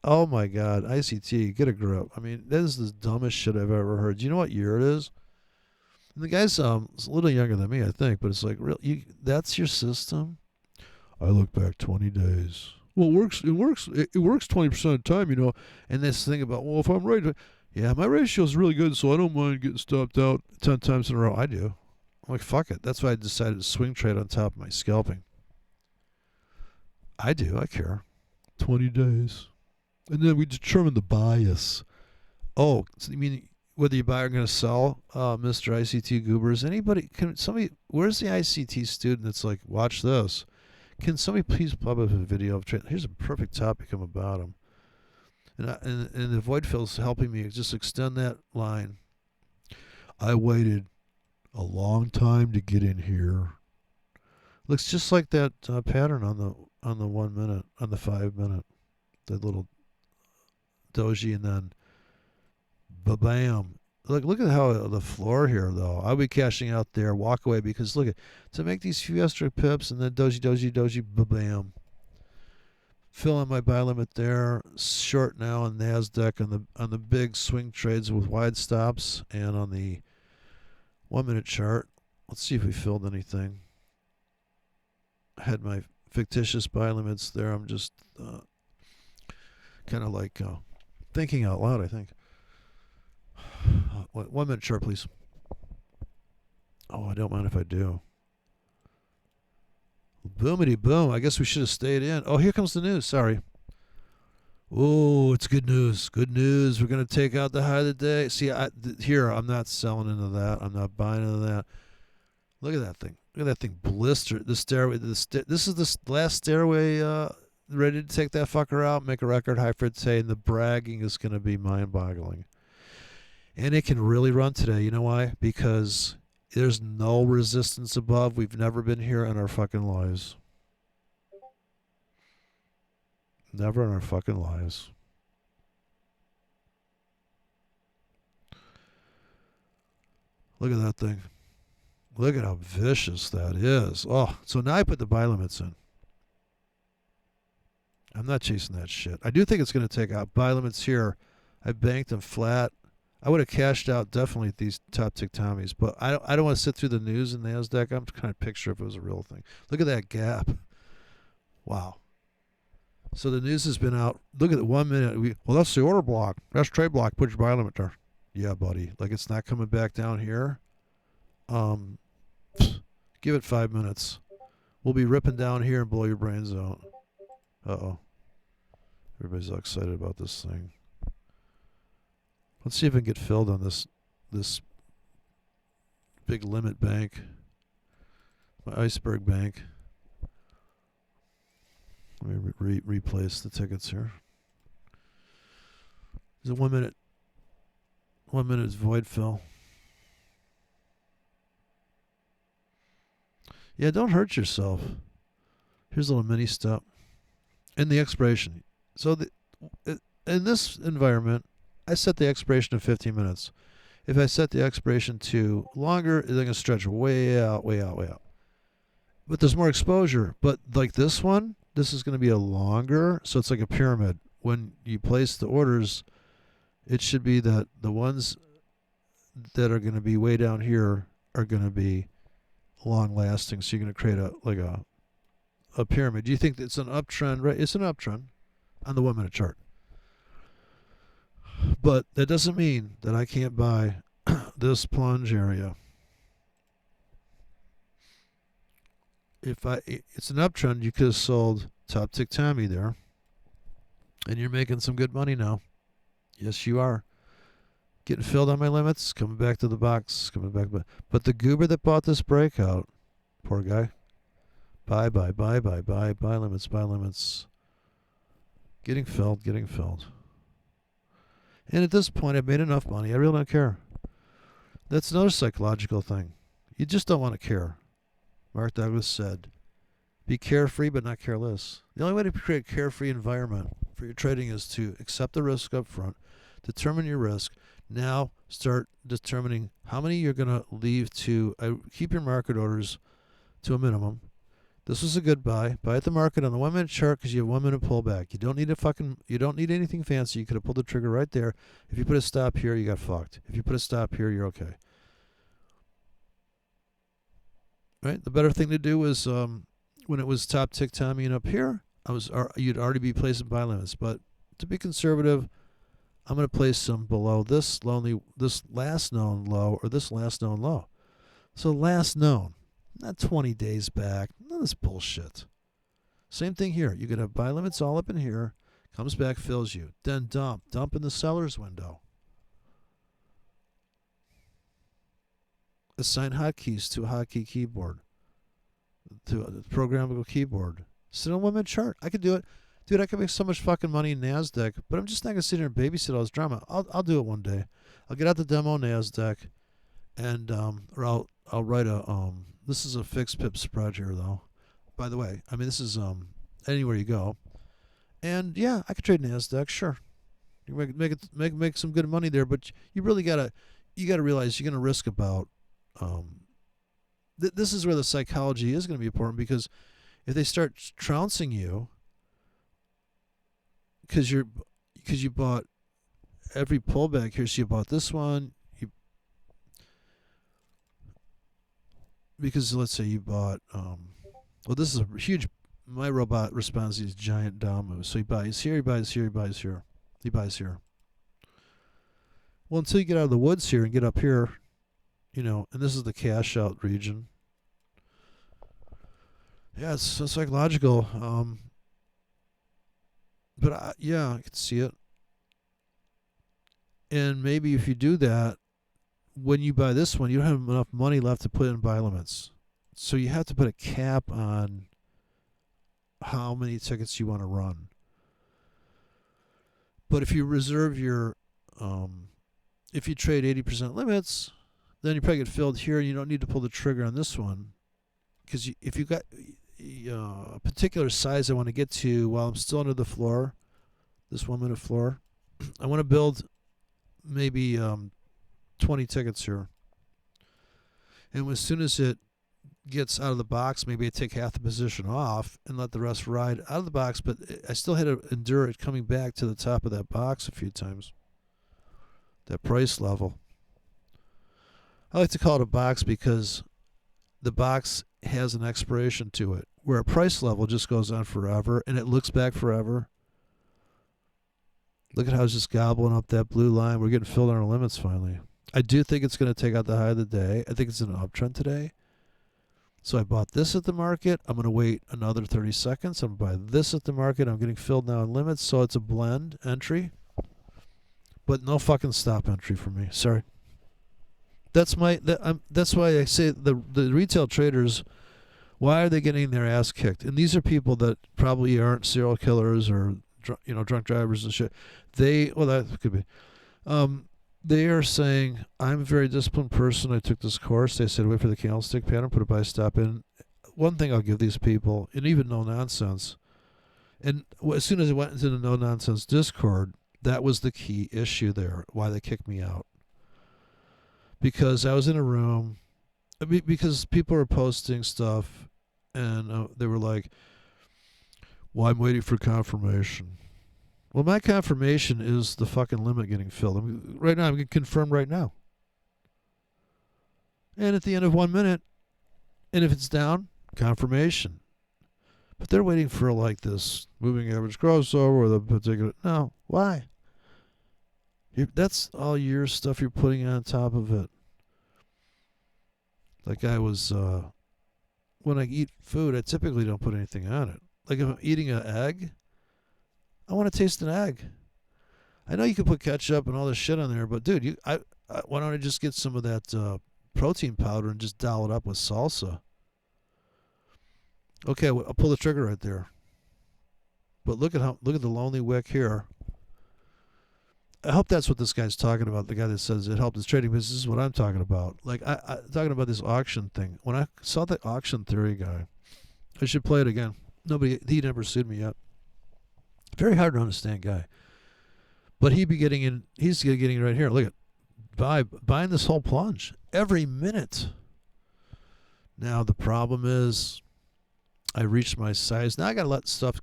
Oh, my God. ICT, get a grip. I mean, that is the dumbest shit I've ever heard. Do you know what year it is? And the guy's a little younger than me, I think, but it's like, really, that's your system? I look back 20 days. Well, it works 20% of the time, you know. And this thing about, well, if I'm right, yeah, my ratio is really good, so I don't mind getting stopped out 10 times in a row. I do. I'm like, fuck it. That's why I decided to swing trade on top of my scalping. I do. I care. 20 days. And then we determine the bias. Oh, so you mean whether you buy or going to sell, Mr. ICT Goobers? Where's the ICT student that's like, watch this? Can somebody please pub up a video of trade? Here's a perfect topic I'm about him. And the void fill's helping me just extend that line. I waited a long time to get in here. Looks just like that pattern on the 1 minute, on the 5 minute. That little doji and then ba-bam. Look at how the floor here, though. I'll be cashing out there, walk away, because look at, to make these few extra pips and then doji, ba-bam. Fill in my buy limit there. Short now on NASDAQ on the big swing trades with wide stops, and on the 1 minute chart. Let's see if we filled anything. I had my fictitious buy limits there. I'm just kind of like thinking out loud, I think. 1 minute chart, please. Oh, I don't mind if I do. Boomity boom. I guess we should have stayed in. Oh, here comes the news. Sorry. Oh, it's good news. Good news. We're going to take out the high of the day. See, here, I'm not selling into that. I'm not buying into that. Look at that thing. Look at that thing blister. The stairway. This is the last stairway ready to take that fucker out, make a record high for today, and the bragging is going to be mind-boggling. And it can really run today. You know why? Because there's no resistance above. We've never been here in our fucking lives. Never in our fucking lives. Look at that thing. Look at how vicious that is. Oh, so now I put the buy limits in. I'm not chasing that shit. I do think it's going to take out buy limits here. I banked them flat. I would have cashed out definitely at these top tick Tommies, but I don't want to sit through the news in NASDAQ. I'm trying to picture if it was a real thing. Look at that gap. Wow. So the news has been out. Look at it 1 minute. Well, that's the order block. That's trade block. Put your buy limit there. Yeah, buddy. Like, it's not coming back down here. Give it 5 minutes. We'll be ripping down here and blow your brains out. Uh-oh. Everybody's all excited about this thing. Let's see if we can get filled on this big limit bank. My iceberg bank. Let me replace the tickets here. Is it 1 minute? 1 minute is void fill. Yeah, don't hurt yourself. Here's a little mini step. And the expiration. So in this environment, I set the expiration to 15 minutes. If I set the expiration to longer, they're going to stretch way out, way out, way out. But there's more exposure. But like this one, this is going to be a longer, so it's like a pyramid. When you place the orders, it should be that the ones that are going to be way down here are going to be long lasting. So you're going to create a pyramid. Do you think it's an uptrend? Right? It's an uptrend on the 1 minute chart. But that doesn't mean that I can't buy this plunge area. It's an uptrend, you could have sold Top Tick Tommy there, and you're making some good money now. Yes, you are. Getting filled on my limits, coming back to the box, coming back. But the goober that bought this breakout, poor guy. Buy limits. Getting filled. And at this point, I've made enough money. I really don't care. That's another psychological thing. You just don't want to care. Mark Douglas said, be carefree but not careless. The only way to create a carefree environment for your trading is to accept the risk up front, determine your risk. Now start determining how many you're going to leave to keep your market orders to a minimum. This was a good buy. Buy at the market on the 1 minute chart because you have 1 minute pullback. You don't need anything fancy. You could have pulled the trigger right there. If you put a stop here, you got fucked. If you put a stop here, you're okay. Right? The better thing to do was when it was Top Tick Tommy and up here, you'd already be placing buy limits. But to be conservative, I'm going to place some below this last known low or this last known low. So last known, not 20 days back. None of this bullshit. Same thing here. You're going to have buy limits all up in here. Comes back, fills you. Then dump. Dump in the seller's window. Assign hotkeys to a hotkey keyboard. To a programmable keyboard. Sit on 1 minute chart. I could do it. Dude, I could make so much fucking money in NASDAQ, but I'm just not going to sit here and babysit all this drama. I'll do it one day. I'll get out the demo NASDAQ, and or I'll write a this is a fixed pip spread here though. By the way, I mean this is anywhere you go, and yeah, I could trade NASDAQ, sure. You make some good money there, but you really gotta realize you're gonna risk about. This is where the psychology is gonna be important, because if they start trouncing you, because you bought every pullback here, so you bought this one. Because let's say you bought, well, this is a huge. My robot responds to these giant down moves. So he buys here, he buys here, he buys here, he buys here. Well, until you get out of the woods here and get up here, and this is the cash out region. Yeah, it's psychological. But I can see it. And maybe if you do that, when you buy this one, you don't have enough money left to put in buy limits. So you have to put a cap on how many tickets you want to run. But if you reserve your, if you trade 80% limits, then you probably get filled here and you don't need to pull the trigger on this one. Because if you've got a particular size I want to get to while I'm still under the floor, this 1 minute floor, I want to build maybe 20 tickets here. And as soon as it gets out of the box, maybe I take half the position off and let the rest ride out of the box, but I still had to endure it coming back to the top of that box a few times. That price level. I like to call it a box because the box has an expiration to it, where a price level just goes on forever and it looks back forever. Look at how it's just gobbling up that blue line. We're getting filled on our limits finally. I do think it's going to take out the high of the day. I think it's an uptrend today. So I bought this at the market. I'm going to wait another 30 seconds. I'm going to buy this at the market. I'm getting filled now in limits. So it's a blend entry. But no fucking stop entry for me. Sorry. That's why I say the retail traders, why are they getting their ass kicked? And these are people that probably aren't serial killers or drunk drivers and shit. That could be. They are saying, I'm a very disciplined person. I took this course. They said, wait for the candlestick pattern, put a buy stop in. One thing I'll give these people, and even no nonsense, and as soon as I went into the no nonsense Discord, That was the key issue there, why they kicked me out. Because I was in a room, because people were posting stuff, and they were like, well, I'm waiting for confirmation. Well, my confirmation is the fucking limit getting filled. Right now, I'm going to confirm right now. And at the end of 1 minute, and if it's down, confirmation. But they're waiting for like this moving average crossover with a particular. No, why? That's all your stuff you're putting on top of it. Like I was, when I eat food, I typically don't put anything on it. Like if I'm eating an egg, I want to taste an egg. I know you can put ketchup and all this shit on there, but dude, why don't I just get some of that protein powder and just dial it up with salsa? Okay, I'll pull the trigger right there. But look at the lonely wick here. I hope that's what this guy's talking about. The guy that says it helped his trading business is what I'm talking about. Like I talking about this auction thing. When I saw the auction theory guy, I should play it again. He never sued me yet. Very hard to understand guy. But he's getting right here. Look at buying this whole plunge every minute. Now the problem is I reached my size. Now I gotta let stuff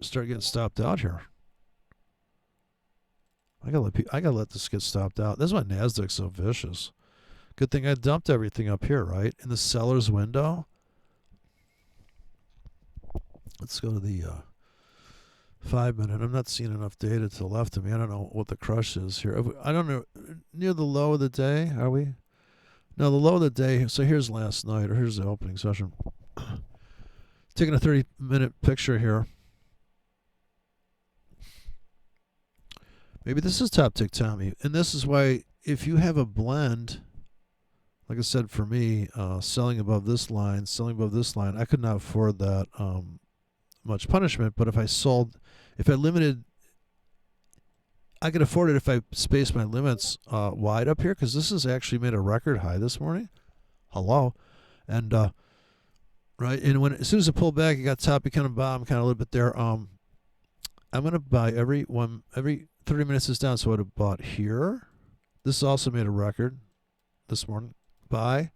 start getting stopped out here. I gotta let this get stopped out. That's why Nasdaq's so vicious. Good thing I dumped everything up here, right? In the seller's window. Let's go to the 5 minute. I'm not seeing enough data to the left of me. I don't know what the crush is here. I don't know. Near the low of the day, are we? No, the low of the day. So here's last night, or here's the opening session. Taking a 30-minute picture here. Maybe this is Top Tick Tommy. And this is why if you have a blend, like I said, for me, selling above this line, I could not afford that much punishment. But if I limited, I could afford it if I spaced my limits wide up here, because this has actually made a record high this morning. Hello. And, right, and as soon as it pulled back, it got top, it kind of bombed, kind of a little bit there. I'm going to buy every 30 minutes is down, so I would have bought here. This also made a record this morning. Buy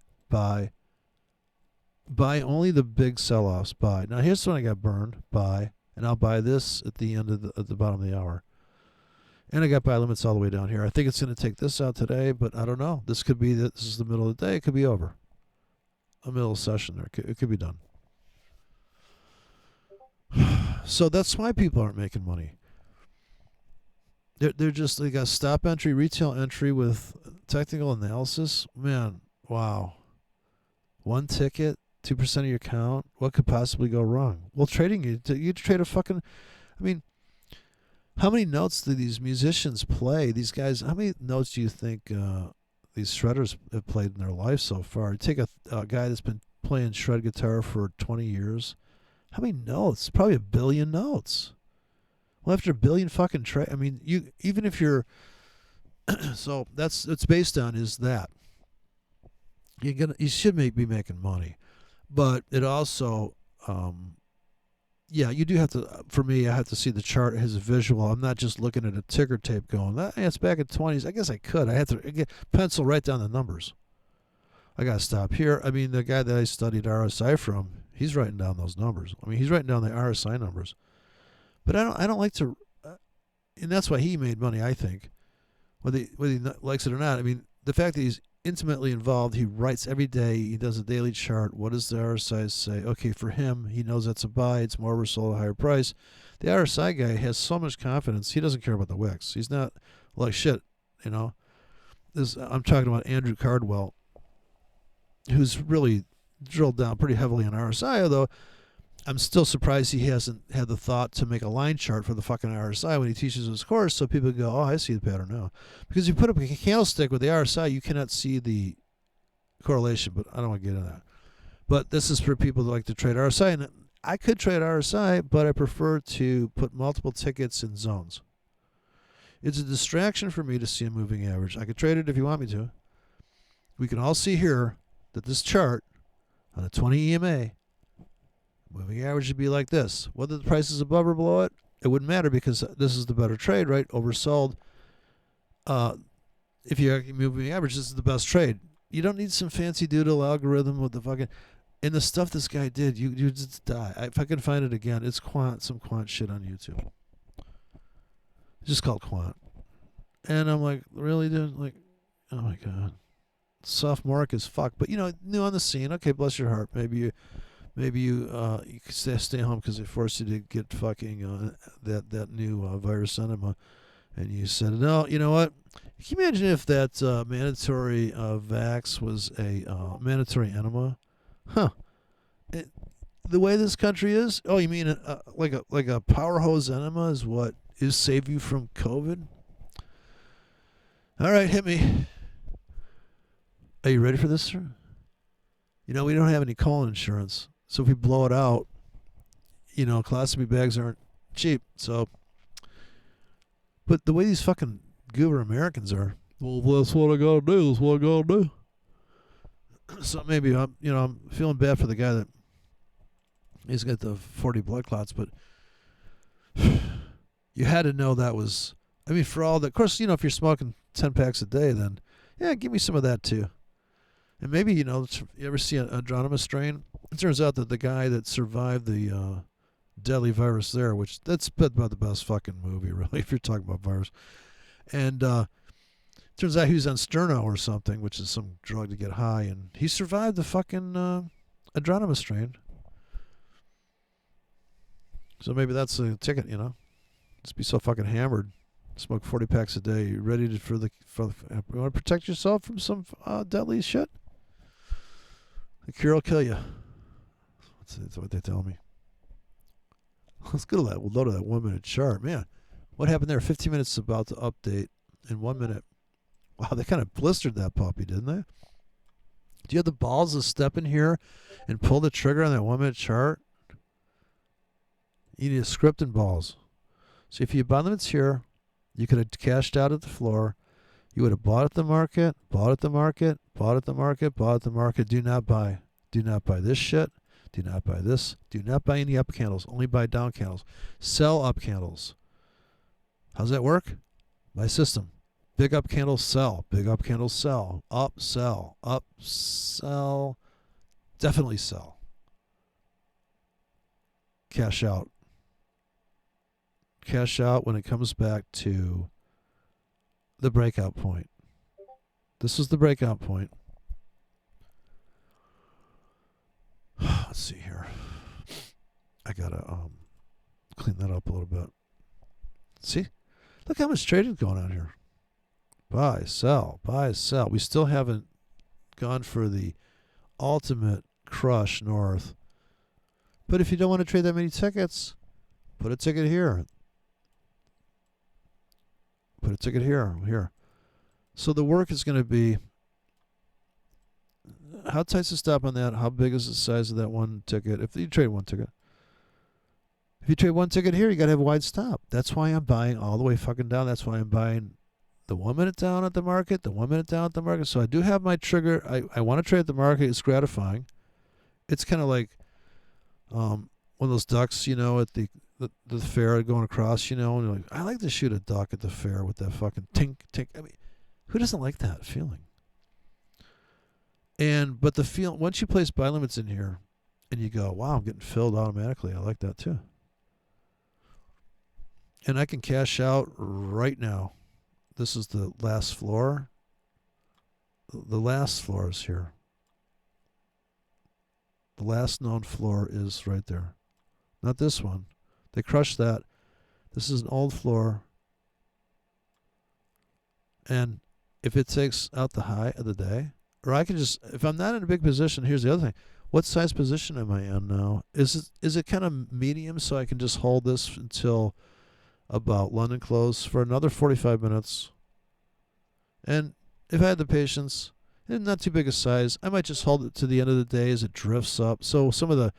only the big sell-offs. Buy. Now here's when I got burned. Buy, and I'll buy this at the end of at the bottom of the hour. And I got buy limits all the way down here. I think it's going to take this out today, but I don't know. This is the middle of the day. It could be over. A middle session there. It could be done. So that's why people aren't making money. They got stop entry, retail entry with technical analysis. Man, wow. One ticket, 2% of your count. What could possibly go wrong? Well, trading, you trade a fucking, I mean, how many notes do these musicians play? These guys, how many notes do you think these shredders have played in their life so far? You take a guy that's been playing shred guitar for 20 years. How many notes? Probably 1 billion notes. Well, after 1 billion fucking I mean, even if you're so that's it's based on is that you should be making money, but it also you do have to. For me, I have to see the chart as a visual. I'm not just looking at a ticker tape going, it's back at 20s. I guess I could. I have to pencil right down the numbers. I got to stop here. I mean, the guy that I studied RSI from, he's writing down those numbers. I mean, he's writing down the RSI numbers. But I don't like to, and that's why he made money, I think, whether he likes it or not. I mean, the fact that he's intimately involved, he writes every day, he does a daily chart. What does the RSI say? Okay, for him, he knows that's a buy. It's more oversold at a higher price. The RSI guy has so much confidence, he doesn't care about the wicks. He's not like shit, you know. I'm talking about Andrew Cardwell, who's really drilled down pretty heavily on RSI, although I'm still surprised he hasn't had the thought to make a line chart for the fucking RSI when he teaches his course, so people go, oh, I see the pattern now. Because you put up a candlestick with the RSI, you cannot see the correlation, but I don't want to get into that. But this is for people that like to trade RSI, and I could trade RSI, but I prefer to put multiple tickets in zones. It's a distraction for me to see a moving average. I could trade it if you want me to. We can all see here that this chart on a 20 EMA, moving average should be like this. Whether the price is above or below it, It wouldn't matter because this is the better trade, right? Oversold. If you're moving average, this is the best trade. You don't need some fancy doodle algorithm with the fucking... And the stuff this guy did, you just die. If I can find it again, it's some quant shit on YouTube. It's just called quant. And I'm like, really, dude? Like, oh my God. Sophomoric as fuck. But, new on the scene. Okay, bless your heart. Maybe you could stay home because they forced you to get fucking that new virus enema. And you said, no, you know what? Can you imagine if that mandatory vax was a mandatory enema? Huh. The way this country is? Oh, you mean like a power hose enema is what is save you from COVID? All right, hit me. Are you ready for this, sir? We don't have any colon insurance. So if we blow it out, colostomy bags aren't cheap. So, but the way these fucking goober Americans are, well, that's what I gotta do. That's what I gotta do. So maybe I'm feeling bad for the guy that he's got the 40 blood clots, but you had to know that was. I mean, for all that, of course, if you're smoking 10 packs a day, then yeah, give me some of that too. And maybe you ever see an Andromeda strain? It turns out that the guy that survived the deadly virus there, which that's about the best fucking movie, really, if you're talking about virus. And turns out he was on Sterno or something, which is some drug to get high, and he survived the fucking Andromeda strain. So maybe that's a ticket, Just be so fucking hammered. Smoke 40 packs a day. You ready for you want to protect yourself from some deadly shit? The cure will kill you. That's what they tell me. Let's go to that. We'll go to that 1 minute chart. Man, what happened there? 15 minutes is about to update in 1 minute. Wow, they kind of blistered that puppy, didn't they? Do you have the balls to step in here and pull the trigger on that 1 minute chart? You need a script and balls. So if you buy them, it's here. You could have cashed out at the floor. You would have bought at the market, bought at the market, bought at the market, bought at the market. Do not buy. Do not buy this shit. Do not buy this. Do not buy any up candles. Only buy down candles. Sell up candles. How's that work? My system. Big up candles, sell. Big up candles, sell. Up, sell. Up, sell. Definitely sell. Cash out. Cash out when it comes back to the breakout point. This is the breakout point. Let's see here. I gotta clean that up a little bit. See? Look how much trading going on here. Buy, sell, buy, sell. We still haven't gone for the ultimate crush north. But if you don't want to trade that many tickets, put a ticket here. Put a ticket here. So the work is going to be, how tight's the stop on that? How big is the size of that one ticket? If you trade one ticket. If you trade one ticket here, you got to have a wide stop. That's why I'm buying all the way fucking down. That's why I'm buying the 1 minute down at the market, the 1 minute down at the market. So I do have my trigger. I want to trade at the market. It's gratifying. It's kind of like one of those ducks, at the fair going across, and you're like, I like to shoot a duck at the fair with that fucking tink, tink. I mean, who doesn't like that feeling? But the feel, once you place buy limits in here and you go, wow, I'm getting filled automatically. I like that too. And I can cash out right now. This is the last floor. The last floor is here. The last known floor is right there. Not this one. They crushed that. This is an old floor. And if it takes out the high of the day, or I can just, if I'm not in a big position, here's the other thing. What size position am I in now? Is it kind of medium so I can just hold this until about London close for another 45 minutes? And if I had the patience, and not too big a size, I might just hold it to the end of the day as it drifts up. So some of the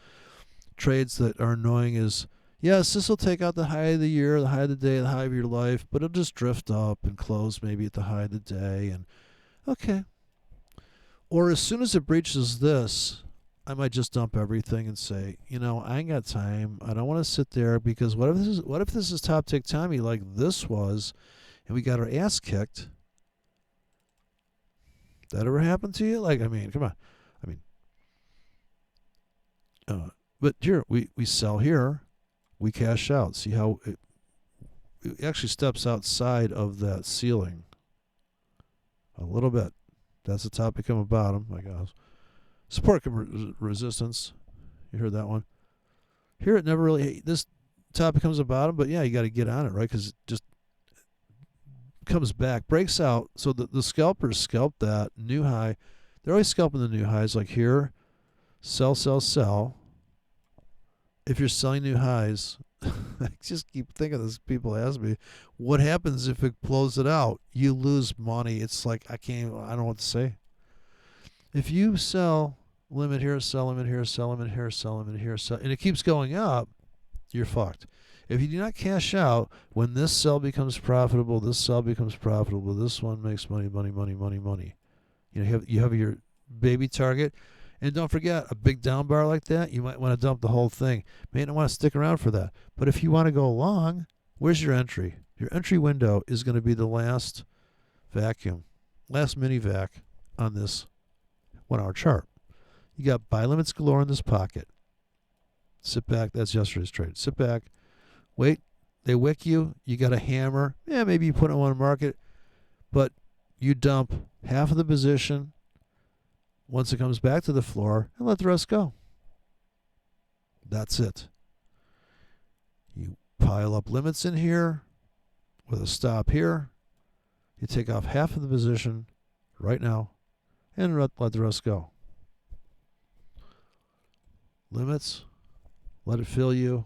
trades that are annoying is, yes, this will take out the high of the year, the high of the day, the high of your life, but it'll just drift up and close maybe at the high of the day. And okay. Or as soon as it breaches this, I might just dump everything and say, I ain't got time. I don't want to sit there because what if this is top tick Tommy like this was, and we got our ass kicked? That ever happened to you? Like, I mean, come on. I mean, but here we sell here, we cash out. See how it actually steps outside of that ceiling a little bit. That's the top become a bottom, I guess. Support resistance. You heard that one. Here it never really. This top becomes a bottom, but yeah, you got to get on it, right? Because it just comes back, breaks out. So the scalpers scalp that new high. They're always scalping the new highs. Like here, sell, sell, sell. If you're selling new highs, I just keep thinking this. People ask me, what happens if it blows it out? You lose money. It's like I don't know what to say. If you sell limit here, sell limit here, sell limit here, sell limit here, sell, and it keeps going up, you're fucked. If you do not cash out, when this sell becomes profitable, this sell becomes profitable, this one makes money, money, money, money, money. You have your baby target. And don't forget, a big down bar like that, you might want to dump the whole thing. May not want to stick around for that. But if you want to go long, where's your entry? Your entry window is going to be the last vacuum, last mini vac on this 1 hour chart. You got buy limits galore in this pocket. Sit back. That's yesterday's trade. Sit back. Wait. They wick you. You got a hammer. Yeah, maybe you put it on market. But you dump half of the position once it comes back to the floor and let the rest go. That's it. You pile up limits in here with a stop here. You take off half of the position right now and let the rest go. Limits, let it fill you.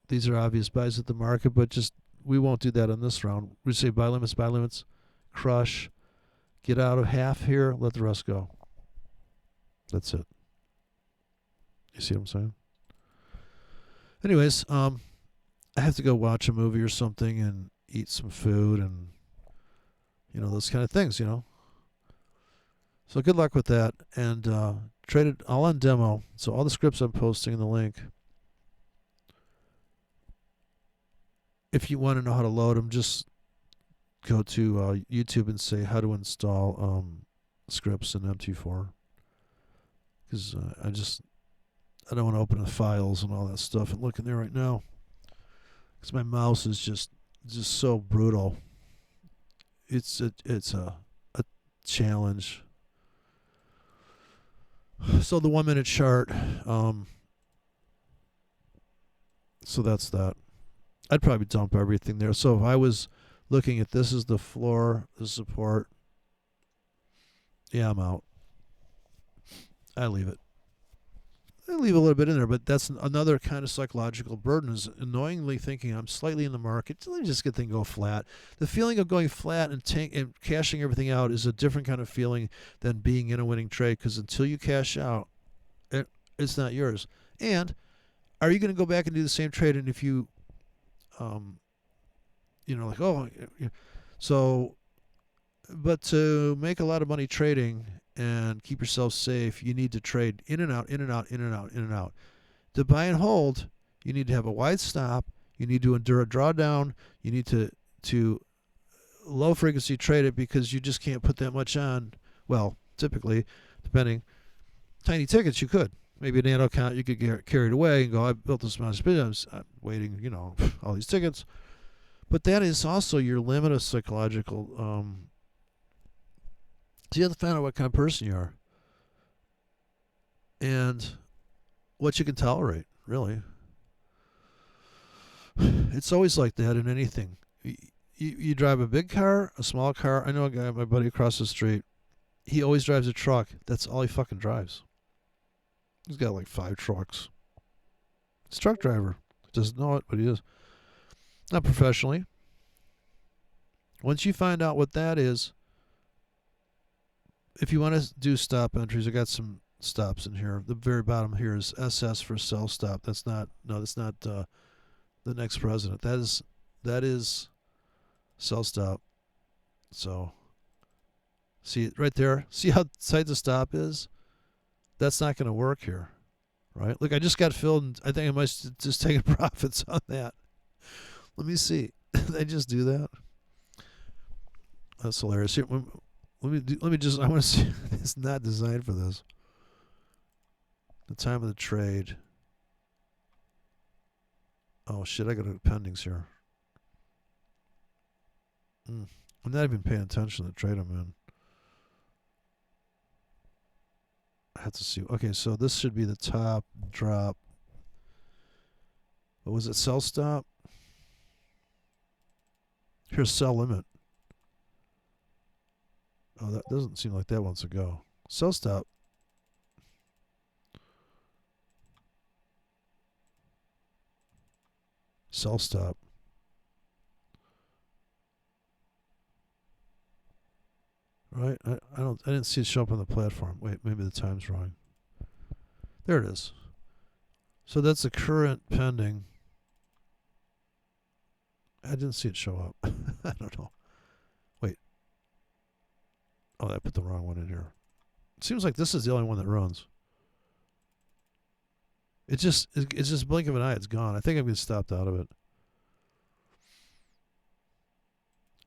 These are obvious buys at the market, but just we won't do that on this round. We say buy limits, crush, get out of half here, let the rest go. That's it. You see what I'm saying? Anyways, I have to go watch a movie or something and eat some food and those kind of things, So good luck with that. And traded all on demo. So all the scripts I'm posting in the link. If you want to know how to load them, just go to YouTube and say how to install scripts in MT4. Because I don't want to open the files and all that stuff and look in there right now. Because my mouse is just so brutal. It's a challenge. So the 1 minute chart. So that's that. I'd probably dump everything there. So if I was looking at this as the floor, the support, yeah, I'm out. I leave it. I leave a little bit in there, but that's another kind of psychological burden, is annoyingly thinking I'm slightly in the market. Let me just get things go flat. The feeling of going flat and cashing everything out is a different kind of feeling than being in a winning trade, because until you cash out, it's not yours. And are you going to go back and do the same trade? And if you, but to make a lot of money trading and keep yourself safe, you need to trade in and out, in and out, in and out, in and out. To buy and hold, you need to have a wide stop. You need to endure a drawdown. You need to low frequency trade it, because you just can't put that much on. Well, typically, depending, tiny tickets you could. Maybe a nano account you could get carried away and go, I built this amount of business. I'm waiting, all these tickets. But that is also your limit of psychological. So you have to find out what kind of person you are and what you can tolerate, really. It's always like that in anything. You drive a big car, a small car. I know a guy, my buddy across the street, he always drives a truck. That's all he fucking drives. He's got like 5 trucks. He's a truck driver. Doesn't know it, but he is. Not professionally. Once you find out what that is, if you want to do stop entries, I got some stops in here. The very bottom here is SS for sell stop. That's not the next president. That is sell stop. So see it right there. See how tight the stop is? that's not going to work here, right? Look, I just got filled, and I think I must just taking profits on that. Let me see. Did I just do that? That's hilarious. Here, let me just. I want to see. It's not designed for this. The time of the trade. Oh shit! I got pendings here. I'm not even paying attention to the trade I'm in. I have to see. Okay, so this should be the top drop. What was it? Sell stop. Here's sell limit. Oh, that doesn't seem like that wants to go. Sell stop. Sell stop. Right? I didn't see it show up on the platform. Wait, maybe the time's wrong. There it is. So that's the current pending. I didn't see it show up. I don't know. Wait. Oh, I put the wrong one in here. It seems like this is the only one that runs. It's just blink of an eye. It's gone. I think I'm getting stopped out of it.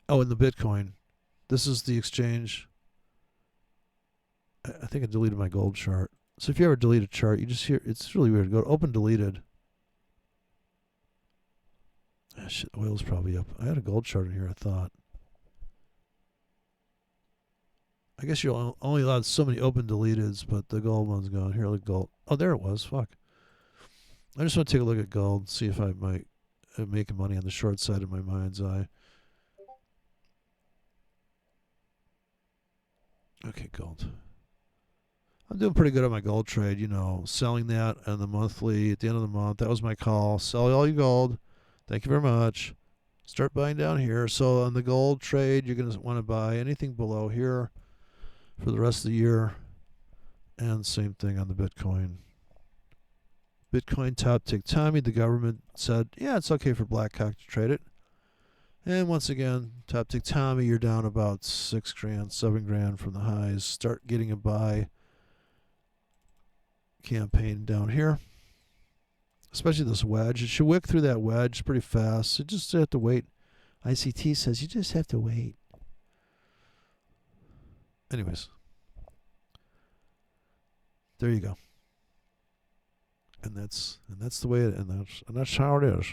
Oh, and the Bitcoin. This is the exchange. I think I deleted my gold chart. So if you ever delete a chart, you just hear, it's really weird. Go to open deleted. Ah, shit, oil's probably up. I had a gold chart in here, I thought. I guess you're only allowed so many open deleteds, but the gold one's gone. Here, look, gold. Oh, there it was. Fuck. I just want to take a look at gold, see if I might make money on the short side in my mind's eye. Okay, gold. I'm doing pretty good on my gold trade, you know, selling that on the monthly at the end of the month. That was my call. Sell all your gold. Thank you very much. Start buying down here. So on the gold trade, you're going to want to buy anything below here for the rest of the year. And same thing on the Bitcoin. Bitcoin top tick Tommy. The government said, yeah, it's okay for Blackhawk to trade it. And once again, top tick Tommy, you're down about $6 grand, $7 grand from the highs. Start getting a buy campaign down here, especially this wedge. It should wick through that wedge pretty fast. You just have to wait. ICT says you just have to wait. Anyways, there you go. And that's the way it, and that's how it is.